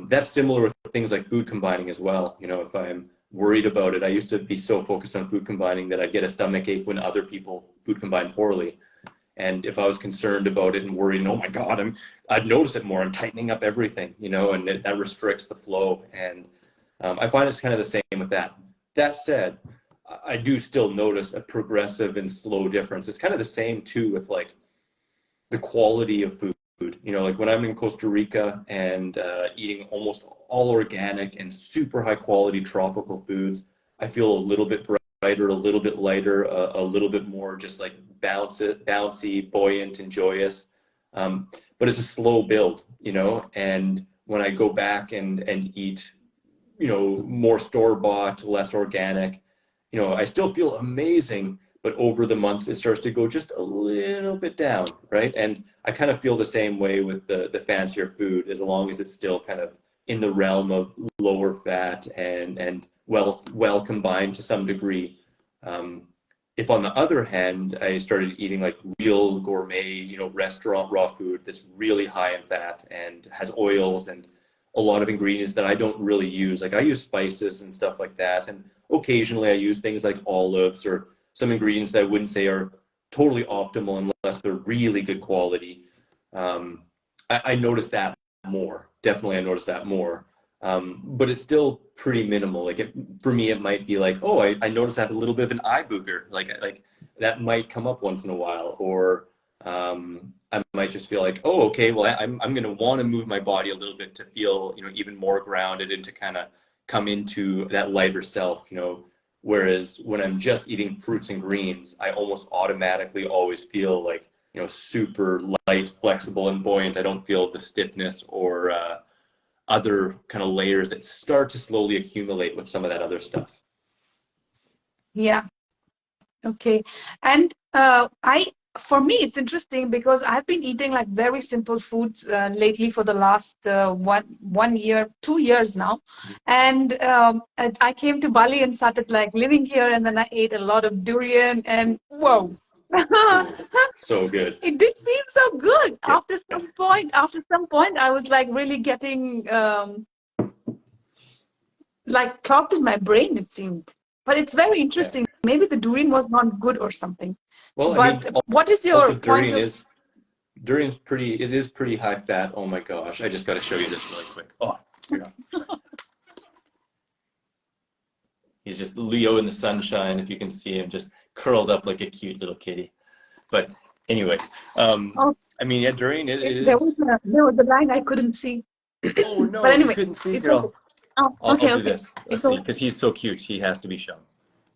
That's similar with things like food combining as well. If I'm worried about it. I used to be so focused on food combining that I'd get a stomach ache when other people food combine poorly. And if I was concerned about it and worried, oh my God, I'd notice it more. I'm tightening up everything, you know, and that restricts the flow. And I find it's kind of the same with that. That said, I do still notice a progressive and slow difference. It's kind of the same too with like the quality of food. You know, like when I'm in Costa Rica and eating almost all organic and super high quality tropical foods, I feel a little bit brighter, a little bit lighter, a little bit more just like bouncy, buoyant, and joyous. But it's a slow build, you know. And when I go back and eat, you know, more store-bought, less organic, you know, I still feel amazing, but over the months it starts to go just a little bit down, right? And I kind of feel the same way with the fancier food, as long as it's still kind of in the realm of lower fat and well combined to some degree. Um, if on the other hand, I started eating like real gourmet, you know, restaurant raw food that's really high in fat and has oils and a lot of ingredients that I don't really use. Like I use spices and stuff like that, and occasionally I use things like olives or some ingredients that I wouldn't say are totally optimal unless they're really good quality. I noticed that more. Definitely, I noticed that more. But it's still pretty minimal. Like for me, it might be like, oh, I noticed I have a little bit of an eye booger. Like that might come up once in a while, or I might just feel like, oh, okay, well, I'm going to want to move my body a little bit to feel, you know, even more grounded and to kind of come into that lighter self, you know. Whereas when I'm just eating fruits and greens, I almost automatically always feel like, you know, super light, flexible, and buoyant. I don't feel the stiffness or other kind of layers that start to slowly accumulate with some of that other stuff. Yeah. Okay. And for me, it's interesting because I've been eating like very simple foods lately for the last 1 year, 2 years now. And I came to Bali and started like living here, and then I ate a lot of durian, and whoa. Ooh, so good. It did feel so good. Yeah. After some point, I was like really getting like clogged in my brain, it seemed. But it's very Yeah. interesting. Maybe the durian was not good or something. Well, I mean, But what is also your point of? it is pretty high fat. Oh my gosh, I just got to show you this really quick. Oh, here you go. He's just Leo in the sunshine. If you can see him, just curled up like a cute little kitty. But anyways, Oh, I mean, yeah, durian it there is. was a line I couldn't see. Oh But no, you anyway, couldn't see. it's Here, okay. Oh, I'll okay, do okay. this. Let's It's see, okay. because he's so cute. He has to be shown.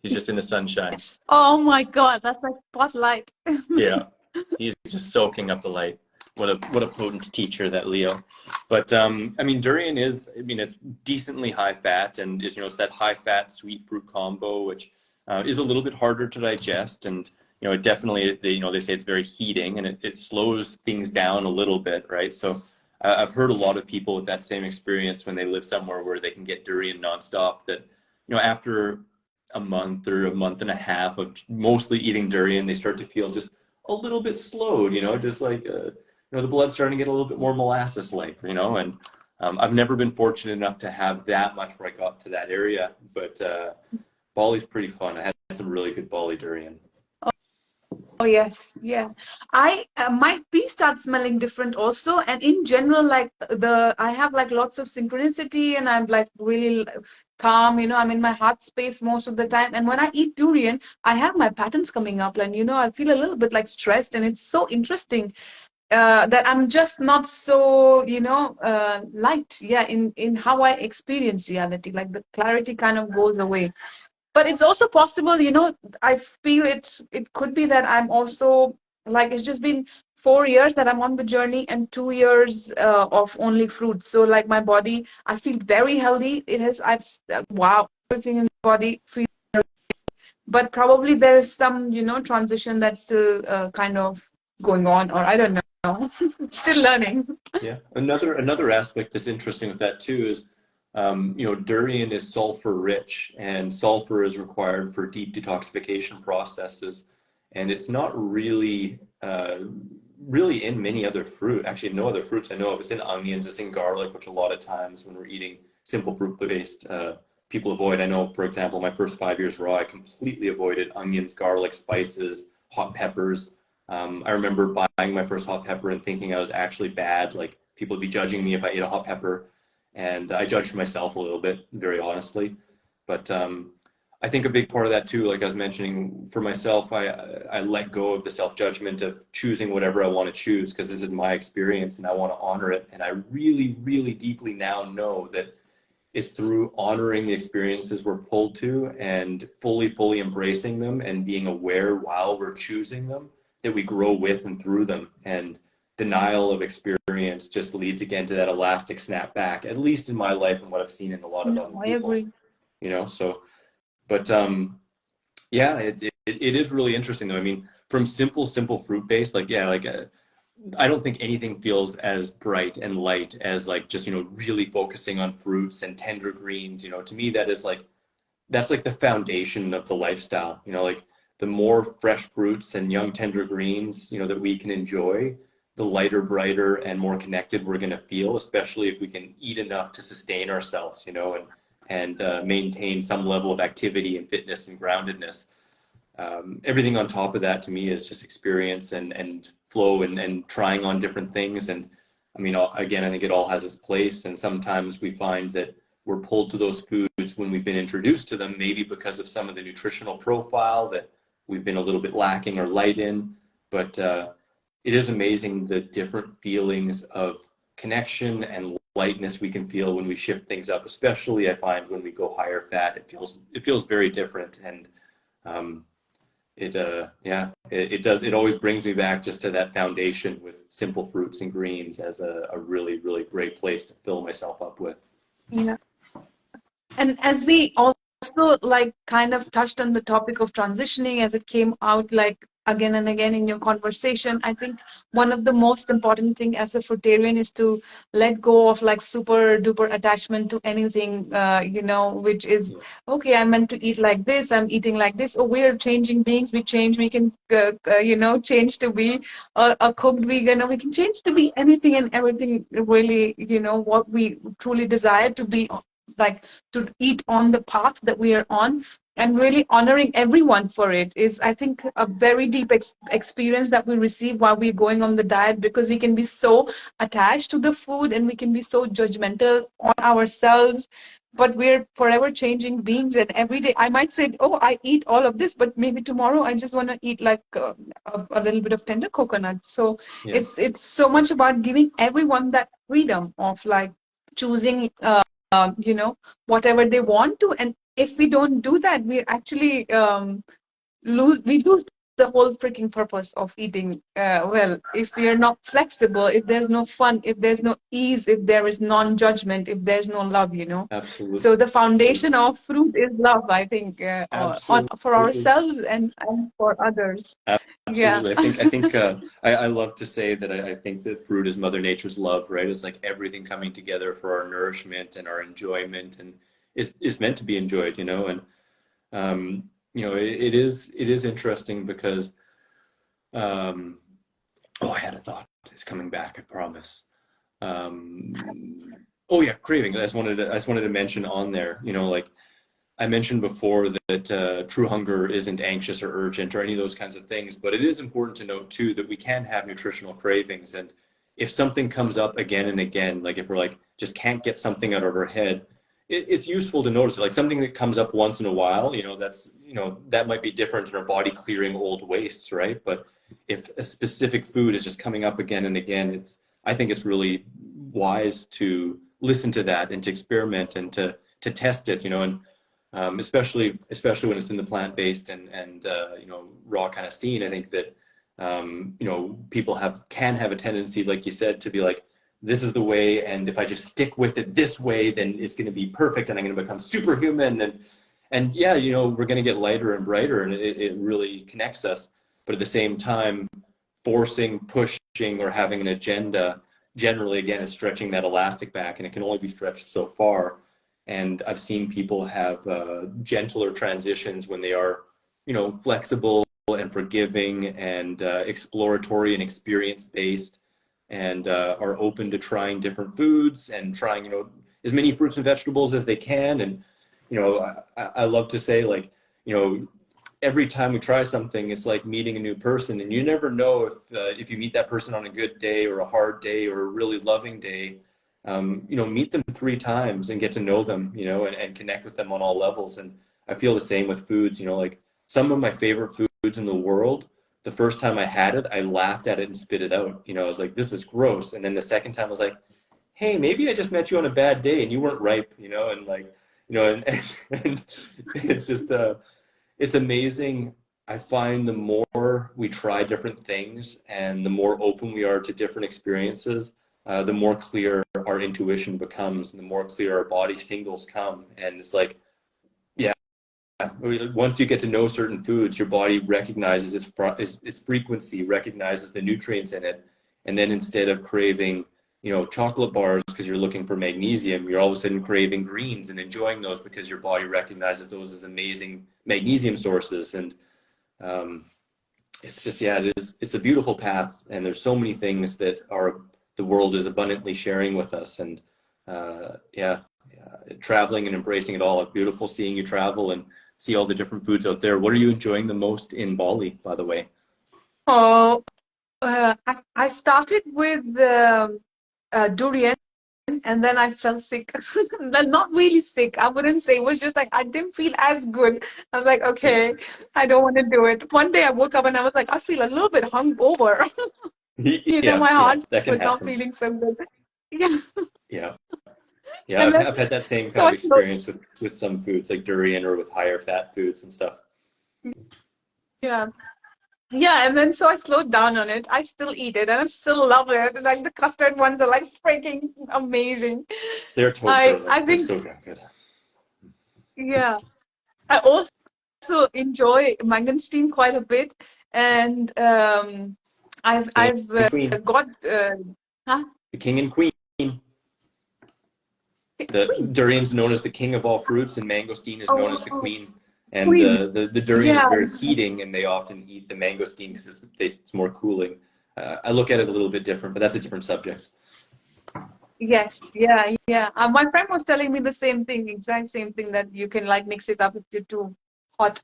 He's just in the sunshine. Oh my God, that's like spotlight. Yeah, he's just soaking up the light. What a potent teacher, that Leo. But I mean, durian is, I mean, it's decently high fat, and it's, you know, it's that high fat sweet fruit combo, which is a little bit harder to digest, and you know, it definitely, you know, they say it's very heating, and it slows things down a little bit, right? So I've heard a lot of people with that same experience when they live somewhere where they can get durian nonstop, that you know, after a month or a month and a half of mostly eating durian, they start to feel just a little bit slowed, you know, just like you know, the blood's starting to get a little bit more molasses-like, you know. And I've never been fortunate enough to have that much where I got to that area, but Bali's pretty fun. I had some really good Bali durian. Oh yes, yeah. I my pee starts smelling different also, and in general, like the I have like lots of synchronicity, and I'm like really calm. You know, I'm in my heart space most of the time. And when I eat durian, I have my patterns coming up, and you know, I feel a little bit like stressed, and it's so interesting that I'm just not so, you know, light. Yeah, in how I experience reality, like the clarity kind of goes away. But it's also possible, you know, I feel it could be that I'm also like it's just been 4 years that I'm on the journey and 2 years of only fruits. So like my body, I feel very healthy. It has wow, everything in the body feels, but probably there is some, you know, transition that's still kind of going on, or I don't know, still learning. Yeah. Another aspect that's interesting with that too is, you know, durian is sulfur rich, and sulfur is required for deep detoxification processes, and it's not really really in many other fruit. Actually, no other fruits I know of. It's in onions, it's in garlic, which a lot of times when we're eating simple fruit-based people avoid. I know, for example, my first 5 years raw, I completely avoided onions, garlic, spices, hot peppers. I remember buying my first hot pepper and thinking I was actually bad. Like people would be judging me if I ate a hot pepper, and I judged myself a little bit, very honestly. But I think a big part of that too, like I was mentioning, for myself, I let go of the self-judgment of choosing whatever I want to choose because this is my experience and I want to honor it. And I really, really deeply now know that it's through honoring the experiences we're pulled to and fully embracing them and being aware while we're choosing them that we grow with and through them. And denial of experience just leads again to that elastic snap back, at least in my life and what I've seen in a lot of No, other I people, agree. so, but yeah, it is really interesting though. I mean, from simple fruit based, like, yeah, like, I don't think anything feels as bright and light as like just, really focusing on fruits and tender greens. To me, that's like the foundation of the lifestyle. Like the more fresh fruits and young tender greens, that we can enjoy, the lighter, brighter, and more connected we're going to feel, especially if we can eat enough to sustain ourselves, and maintain some level of activity and fitness and groundedness. Everything on top of that to me is just experience and flow and trying on different things. And I mean, again, I think it all has its place. And sometimes we find that we're pulled to those foods when we've been introduced to them, maybe because of some of the nutritional profile that we've been a little bit lacking or light in. But it is amazing the different feelings of connection and lightness we can feel when we shift things up, especially I find when we go higher fat, it feels very different. And um, it does. It always brings me back just to that foundation with simple fruits and greens as a really, really great place to fill myself up with. Yeah. And as we also like kind of touched on the topic of transitioning as it came out like again and again in your conversation, I think one of the most important thing as a fruitarian is to let go of like super duper attachment to anything, which is Yeah, okay. I'm meant to eat like this. I'm eating like this. Oh, we're changing beings. We change. We can, change to be a cooked vegan, or we can change to be anything and everything. Really, what we truly desire to be like to eat on the path that we are on, and really honoring everyone for it is, I think, a very deep experience that we receive while we're going on the diet, because we can be so attached to the food and we can be so judgmental on ourselves, but we're forever changing beings. And every day I might say, oh, I eat all of this, but maybe tomorrow I just want to eat like a little bit of tender coconut. So yeah, it's so much about giving everyone that freedom of like choosing whatever they want to. And if we don't do that, we actually lose the whole freaking purpose of eating well. If we are not flexible, if there's no fun, if there's no ease, if there is non-judgment, if there's no love. absolutely, So the foundation of fruit is love, I think, for absolutely. ourselves and for others. Yeah. Absolutely. I love to say that I think that fruit is Mother Nature's love, right? It's like everything coming together for our nourishment and our enjoyment, and is meant to be enjoyed, and it is interesting because um oh, I had a thought. It's coming back, I promise. Oh yeah, craving. I just wanted to mention on there, like I mentioned before that true hunger isn't anxious or urgent or any of those kinds of things, but it is important to note too that we can have nutritional cravings. And if something comes up again and again, like if we're like just can't get something out of our head, it's useful to notice it. Like something that comes up once in a while, that might be different in our body clearing old wastes, right? But if a specific food is just coming up again and again, I think it's really wise to listen to that and to experiment and to test it, and especially when it's in the plant-based and raw kind of scene. I think that people can have a tendency, like you said, to be like, this is the way, and if I just stick with it this way, then it's going to be perfect, and I'm going to become superhuman, and yeah, we're going to get lighter and brighter, and it really connects us. But at the same time, forcing, pushing, or having an agenda generally, again, is stretching that elastic back, and it can only be stretched so far. And I've seen people have gentler transitions when they are, flexible and forgiving and exploratory and experience based, and are open to trying different foods and trying, as many fruits and vegetables as they can. And I love to say like, every time we try something, it's like meeting a new person, and you never know if you meet that person on a good day or a hard day or a really loving day. Meet them 3 times and get to know them, and connect with them on all levels. And I feel the same with foods. Like some of my favorite foods in the world, the first time I had it, I laughed at it and spit it out. I was like, this is gross. And then the second time I was like, hey, maybe I just met you on a bad day and you weren't ripe, and like, and it's just it's amazing. I find the more we try different things and the more open we are to different experiences, the more clear our intuition becomes and the more clear our body signals come. And it's like, yeah, once you get to know certain foods, your body recognizes its frequency, recognizes the nutrients in it. And then instead of craving, chocolate bars because you're looking for magnesium, you're all of a sudden craving greens and enjoying those because your body recognizes those as amazing magnesium sources. And it's just, yeah, it's a beautiful path. And there's so many things that the world is abundantly sharing with us. And traveling and embracing it all. It's beautiful seeing you travel and see all the different foods out there. What are you enjoying the most in Bali, by the way? Oh, I started with durian, and then I felt sick. Well, not really sick, I wouldn't say. It was just like I didn't feel as good. I was like, okay, I don't want to do it. One day I woke up and I was like, I feel a little bit hungover. Yeah, My yeah, heart that can was not happen. feeling so good. Yeah. Yeah. Yeah, And then I've had that same so kind of I slowed, experience with some foods like durian or with higher fat foods and stuff. yeah. Yeah, and then so I slowed down on it. I still eat it and I still love it. Like the custard ones are like freaking amazing. They're totally I right. They're think, so damn good. yeah. I also enjoy Mangan quite a bit, and King I've and queen. got huh? The king and queen. The Queen. durian's known as the king of all fruits, and mangosteen is known as the Oh, queen. And Queen. the durian is Yeah. very heating, and they often eat the mangosteen because it's more cooling. I look at it a little bit different, but that's a different subject. Yes. Yeah. Yeah. My friend was telling me the same thing, exact same thing, that you can like mix it up if you're too hot.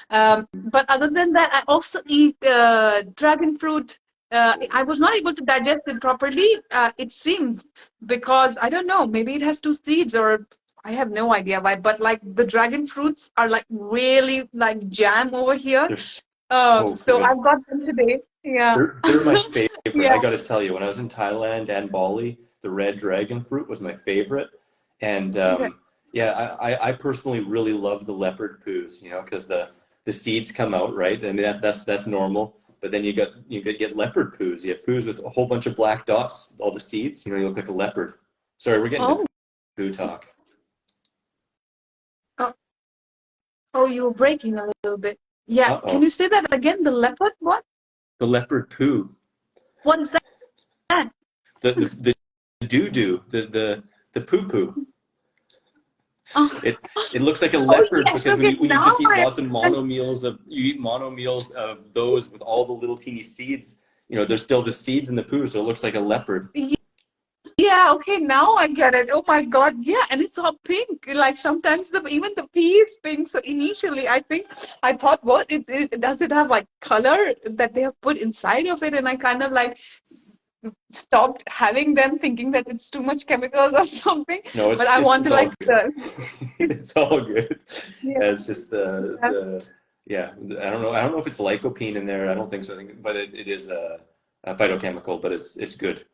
But other than that, I also eat dragon fruit. I was not able to digest it properly, it seems, because I don't know, maybe it has two seeds or I have no idea why, but like the dragon fruits are like really like jam over here. They're so So good. I've got them today. Yeah. They're my favorite. Yeah. I got to tell you, when I was in Thailand and Bali, the red dragon fruit was my favorite. And Yeah. yeah, I personally really love the leopard poos, because the seeds come out, right? I mean that's normal. But then you get leopard poos. You have poos with a whole bunch of black dots, all the seeds. You look like a leopard. Sorry, we're getting to Oh, poo talk. oh, oh, you were breaking a little bit. Yeah. Can Uh-oh. you say that again? The leopard what? The leopard poo. What is that? The doo-doo, the poo-poo. Oh, It looks like a oh leopard yes. because when Okay. you Now just eat I lots of understand. mono meals of those with all the little teeny seeds, there's still the seeds in the poo, so it looks like a leopard. Yeah, okay, now I get it. Oh my God, yeah, and it's all pink. Like sometimes even the pea is pink. So initially, I thought, what does it have like color that they have put inside of it? And I kind of like stopped having them, thinking that it's too much chemicals or something. No, But I want it's to all like good. the It's all good. yeah, It's just yeah, yeah. I don't know if it's lycopene in there. I don't think so. But it is a phytochemical, but it's good.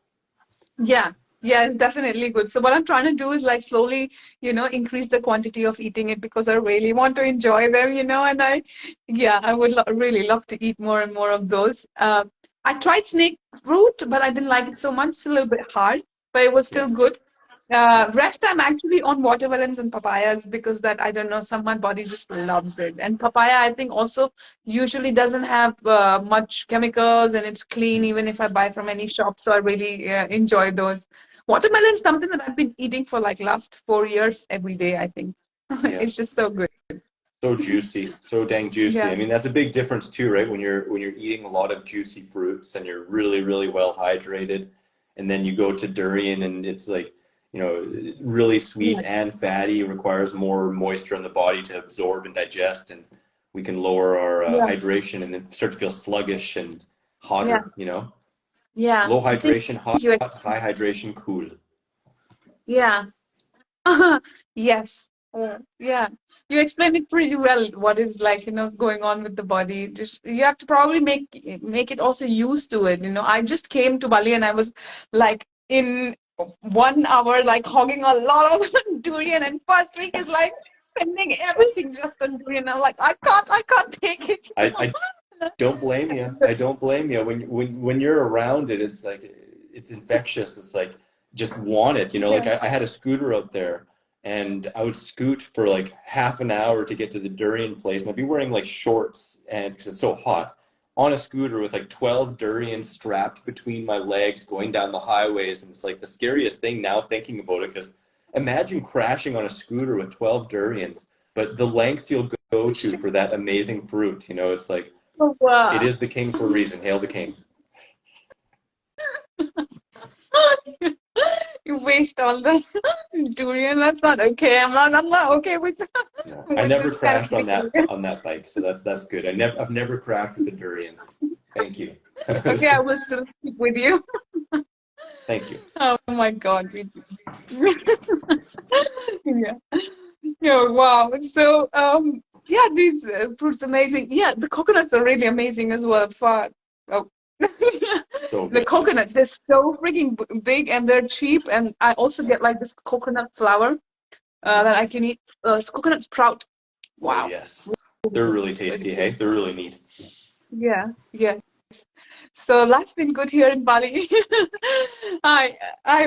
yeah. Yeah, it's definitely good. So what I'm trying to do is like slowly, increase the quantity of eating it because I really want to enjoy them, and yeah, I would lo really love to eat more and more of those. I tried snake fruit, but I didn't like it so much. It's a little bit hard, but it was Yeah, still good. yeah. Rest I'm actually on watermelons and papayas because that I don't know, some my body just loves it. And papaya I think also usually doesn't have much chemicals and it's clean even if I buy from any shop. So I really enjoy those. Watermelon is something that I've been eating for like last 4 years every day, I think. Yeah. It's just so good. So juicy, so dang juicy. Yeah. I mean, that's a big difference too, right? When you're eating a lot of juicy fruits and you're really, really well hydrated, and then you go to durian and it's like, really sweet Yeah. and fatty, requires more moisture in the body to absorb and digest, and we can lower our Yeah. hydration and then start to feel sluggish and Yeah. hotter. Yeah. Low I think hydration, hot, you, high hydration, cool. yeah. Yes. Yeah. You explained it pretty well, what is like, going on with the body. Just you have to probably make it also used to it. I just came to Bali and I was like in 1 hour, like hogging a lot of durian, and first week is like spending everything just on durian. I'm like, I can't take it. I don't blame you. I don't blame you. When you're around it, it's like it's infectious. It's like just want it. Like Yeah. I had a scooter out there, and I would scoot for like half an hour to get to the durian place, and I'd be wearing like shorts, and because it's so hot, on a scooter with like 12 durians strapped between my legs, going down the highways, and it's like the scariest thing now thinking about it. Because imagine crashing on a scooter with 12 durians, but the length you'll go to for that amazing fruit. It's like Oh, it wow. is the king for a reason. Hail the king. You waste all the durian. That's not okay. I'm not okay with No, I with never this kind of crashed on that behavior. bike, so that's good. I've never crashed with a durian. Thank you. Okay, I will still stick with you. Thank you. Oh my God. Yeah. Yeah, wow. So, yeah, these fruits amazing. Yeah, the coconuts are really amazing as well. Oh. So The good. coconuts, they're so freaking big and they're cheap. And I also get like this coconut flour that I can eat. Coconut sprout. Oh Wow. yes, they're really Really tasty. good. Hey, they're really neat. Yeah, yeah. So life's been good here in Bali. I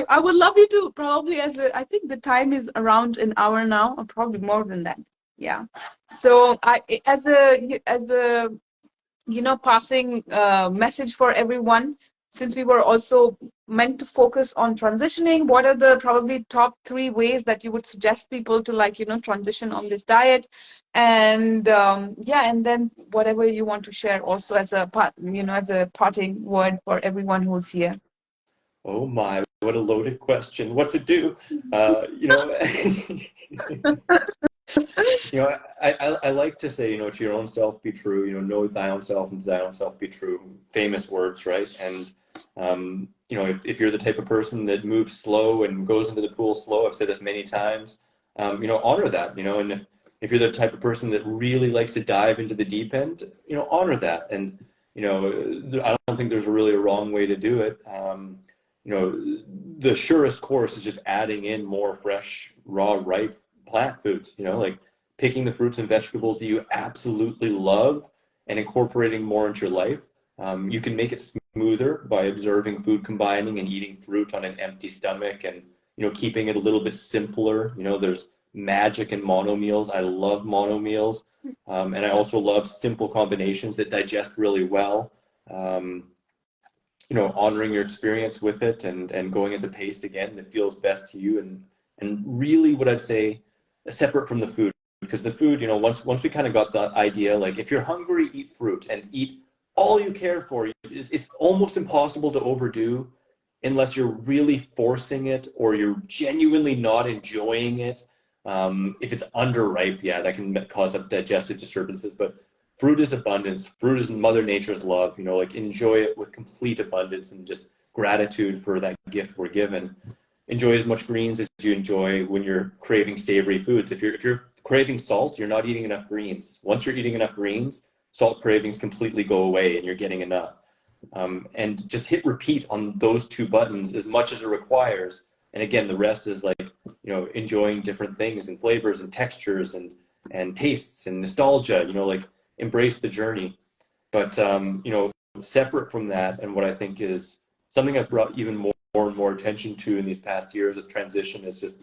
I would love you to probably I think the time is around an hour now, or probably more than that. Yeah. So I as a passing message for everyone, since we were also meant to focus on transitioning, what are the probably top 3 ways that you would suggest people to like, transition on this diet? And yeah, and then whatever you want to share also as a as a parting word for everyone who's here. Oh my, what a loaded question. What to do? I like to say, to your own self be true. Know thy own self, and to thy own self be true. Famous words, right? And if you're the type of person that moves slow and goes into the pool slow, I've said this many times. Honor that. And if you're the type of person that really likes to dive into the deep end, honor that. And I don't think there's really a wrong way to do it. The surest course is just adding in more fresh, raw, ripe plant foods, like picking the fruits and vegetables that you absolutely love and incorporating more into your life. You can make it smoother by observing food combining and eating fruit on an empty stomach, and keeping it a little bit simpler. There's magic in mono meals. I love mono meals, and I also love simple combinations that digest really well. Um, Honoring your experience with it, and going at the pace again that feels best to you, and really what I'd say, separate from the food, because the food, once we kind of got the idea, like if you're hungry, eat fruit and eat all you care for. It's almost impossible to overdo unless you're really forcing it or you're genuinely not enjoying it. If it's underripe, yeah, that can cause up digestive disturbances, but fruit is abundance. Fruit is Mother Nature's love. Like enjoy it with complete abundance and just gratitude for that gift we're given. Enjoy as much greens as you enjoy when you're craving savory foods. If you're craving salt, you're not eating enough greens. Once you're eating enough greens, salt cravings completely go away and you're getting enough. And just hit repeat on those 2 buttons as much as it requires. And again, the rest is like, enjoying different things and flavors and textures and tastes and nostalgia, like embrace the journey. But, separate from that, and what I think is something I've brought even more and more attention to in these past years of transition, is just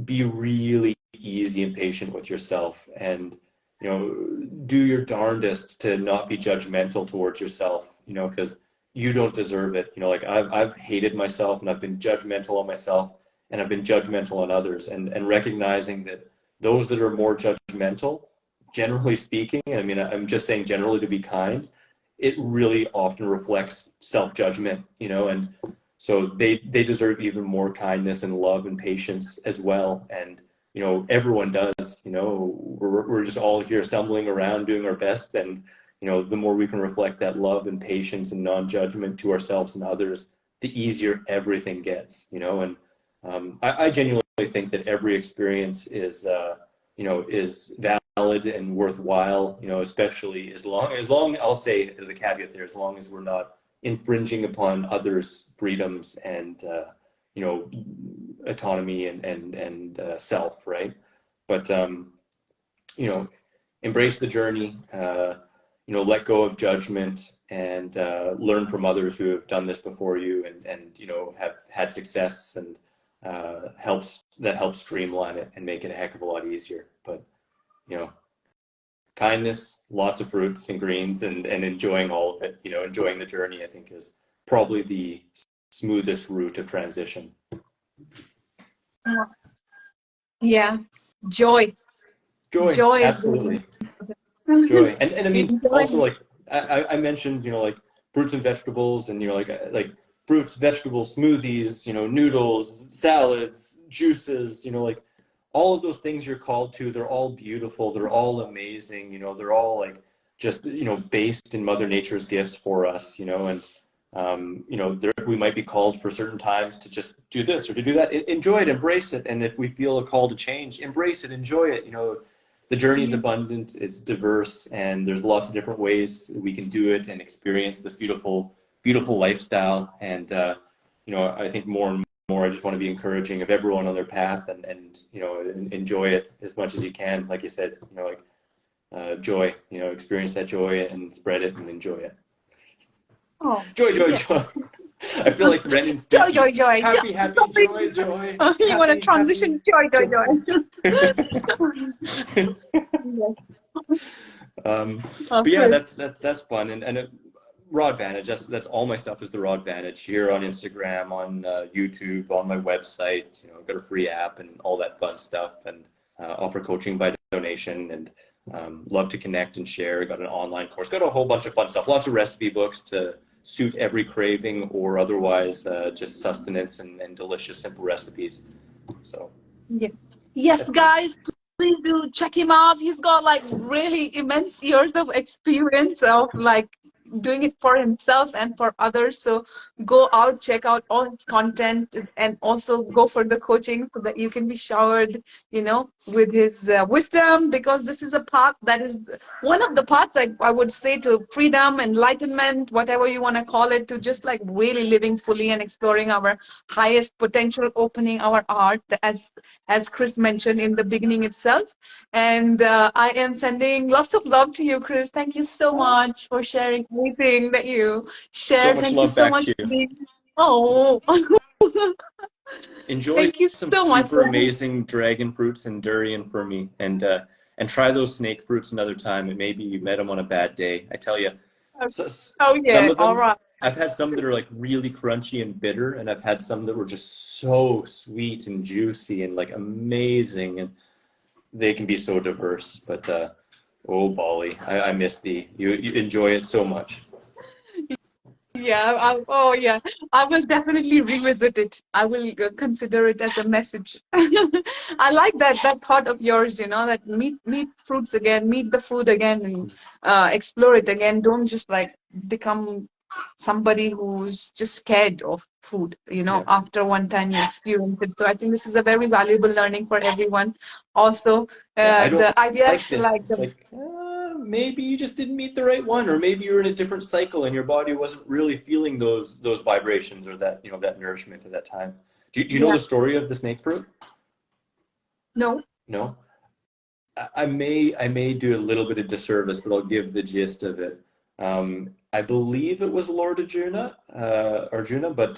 be really easy and patient with yourself, and do your darndest to not be judgmental towards yourself, because you don't deserve it. Like I've hated myself, and I've been judgmental on myself, and I've been judgmental on others, and recognizing that those that are more judgmental, generally speaking, I mean, I'm just saying generally to be kind, it really often reflects self-judgment, and So they deserve even more kindness and love and patience as well. And everyone does. We're just all here stumbling around doing our best, and the more we can reflect that love and patience and non-judgment to ourselves and others, the easier everything gets. And I genuinely think that every experience is valid and worthwhile. Especially as long I'll say the caveat there, as long as we're not infringing upon others' freedoms and autonomy and self, right? But embrace the journey. Let go of judgment and learn from others who have done this before you and have had success, and helps streamline it and make it a heck of a lot easier. But kindness, lots of fruits and greens, and enjoying all of it. Enjoying the journey, I think, is probably the smoothest route of transition. Yeah, joy. Joy, Joy is absolutely. Joy. And I mean, enjoy. also, like I mentioned, like fruits and vegetables, and like fruits, vegetables, smoothies, noodles, salads, juices, like all of those things you're called to, they're all beautiful, they're all amazing, they're all like just based in Mother Nature's gifts for us, and we might be called for certain times to just do this or to do that. Enjoy it, embrace it, and if we feel a call to change, embrace it, enjoy it. The journey is abundant, it's diverse, and there's lots of different ways we can do it and experience this beautiful, beautiful lifestyle. And I think more and more, I just want to be encouraging of everyone on their path, and enjoy it as much as you can. Like you said, joy, experience that joy and spread it and enjoy it. Oh, Joy, joy, yeah. joy. I feel like Ren and Joy, Stimpy. joy, joy. Happy, Just happy, joy, joy. you want to Happy, transition? Joy, joy, joy. But yeah, Okay. that's fun, and Raw Advantage. That's all my stuff is the Raw Advantage here on Instagram, on YouTube, on my website. I've got a free app and all that fun stuff, and offer coaching by donation, and love to connect and share. Got an online course, got a whole bunch of fun stuff, lots of recipe books to suit every craving or otherwise, just sustenance and delicious simple recipes. So Yeah. Yes, that's cool. guys, please do check him out. He's got like really immense years of experience of like doing it for himself and for others. So go out, check out all his content, and also go for the coaching so that you can be showered, with his wisdom, because this is a path that is one of the paths I would say to freedom, enlightenment, whatever you want to call it, to just like really living fully and exploring our highest potential, opening our heart, as Chris mentioned in the beginning itself. And I am sending lots of love to you, Chris. Thank you so much for sharing everything that you So share. much Thank you love so back much to for you. being. Oh, Enjoy thank you some so much. super amazing dragon fruits and durian for me, and try those snake fruits another time. And maybe you met them on a bad day. I tell you, Oh, some yeah. of All them, right. I've had some that are like really crunchy and bitter, and I've had some that were just so sweet and juicy and like amazing, and they can be so diverse. But oh, Bali, I miss you enjoy it so much. Yeah, oh yeah, I will definitely revisit it. I will consider it as a message. I like that thought of yours, that meet fruits again, meet the food again, and explore it again. Don't just like become somebody who's just scared of food, Yeah. after one time you experience it. So I think this is a very valuable learning for everyone. Also, Yeah, I don't the idea is like to this. like It's like, maybe you just didn't meet the right one, or maybe you're in a different cycle and your body wasn't really feeling those vibrations or that nourishment at that time. Do you know yeah, the story of the snake fruit? no, No? I may do a little bit of disservice, but I'll give the gist of it. I believe it was Lord Arjuna, but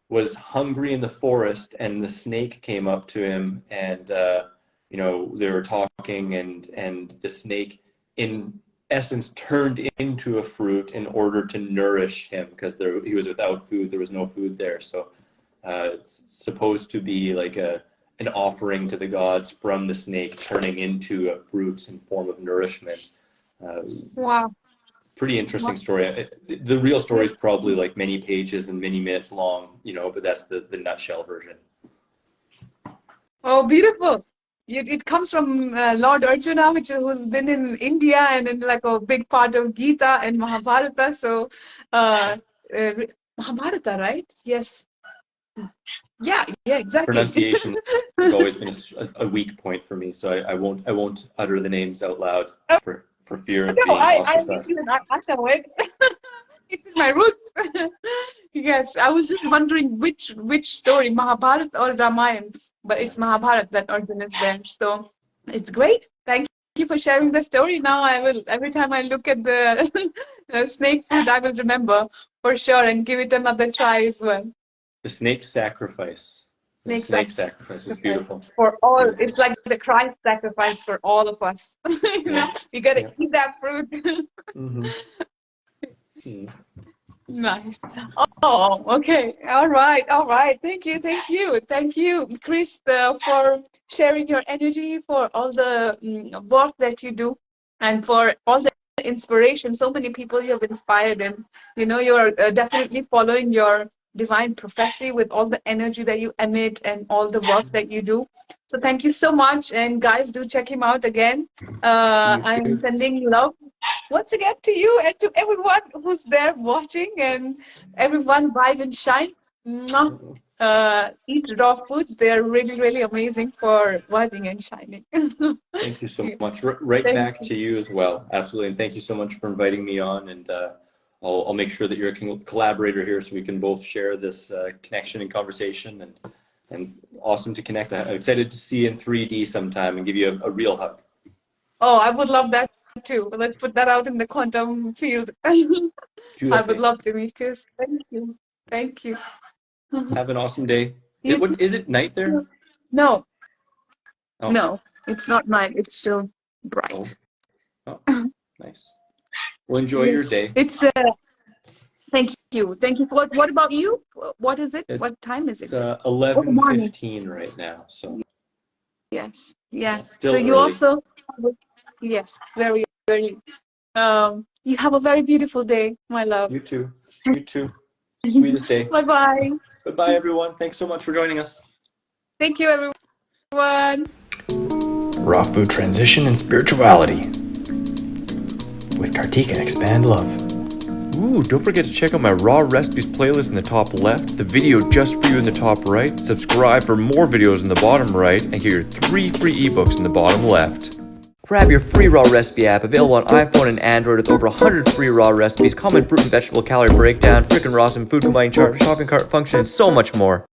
was hungry in the forest, and the snake came up to him, and they were talking, and the snake, in essence, turned into a fruit in order to nourish him, because he was without food. There was no food there, so it's supposed to be like an offering to the gods from the snake turning into a fruit in form of nourishment. Uh, wow. pretty interesting story. The real story is probably like many pages and many minutes long, but that's the nutshell version. Oh, beautiful. It comes from Lord Arjuna, who's been in India and in like a big part of Gita and Mahabharata. So, uh, uh, Mahabharata, right? Yes. Yeah, yeah, exactly. Pronunciation has always been a weak point for me, so I won't utter the names out loud Oh, for fear of no, being I ostracized. listen, I know it. It's in my roots. Yes, I was just wondering which story, Mahabharata or Ramayana, but Yeah. it's Mahabharata that Arjuna is there. So it's great. Thank you for sharing the story. Now I will, every time I look at the, the snake fruit, I will remember for sure and give it another try as well. The snake sacrifice. The Snake snake sacrifice is sacrifice beautiful. for all. Beautiful. It's like the Christ sacrifice for all of us. Yeah. We gotta Yeah. eat that fruit. Mm-hmm. Mm. Nice. Oh, okay. All right. All right. Thank you. Thank you. Thank you, Chris, for sharing your energy, for all the work that you do, and for all the inspiration. So many people you have inspired, and you're definitely following your divine prophecy with all the energy that you emit and all the work that you do. So thank you so much. And guys, do check him out again. You I am too. sending love once again to you and to everyone who's there watching, and everyone vibe and shine. Mwah. Eat raw foods. They're really, really amazing for vibing and shining. Thank you so Yeah. much. Right Thank back you. to you as well. Absolutely. And thank you so much for inviting me on. And I'll make sure that you're a collaborator here so we can both share this connection and conversation. And awesome to connect. I'm excited to see you in 3D sometime and give you a real hug. Oh, I would love that too. Let's put that out in the quantum field. Do I that would thing. love to meet Chris. Thank you. Thank you. Have an awesome day. You What is it night there? No, Oh, no, it's not mine. It's still oh, bright. oh, nice. Well, enjoy your Yes, day. it's thank you. Thank you. What about you? What is it? It's What time is it's it there? Oh, morning. 11:15 right now, so Yes. yeah, Yeah. So still you early. also, yes, very early. You have a very beautiful day, my love. You too. You too. Sweetest day. Bye bye. Goodbye, everyone. Thanks so much for joining us. Thank you, everyone. Raw Food Transition and Spirituality with Kartika and Expand Love. Ooh, don't forget to check out my raw recipes playlist in the top left, the video just for you in the top right, subscribe for more videos in the bottom right, and get your 3 free ebooks in the bottom left. Grab your free raw recipe app available on iPhone and Android with over 100 free raw recipes, common fruit and vegetable calorie breakdown, frickin' raw food combining chart, shopping cart function, and so much more.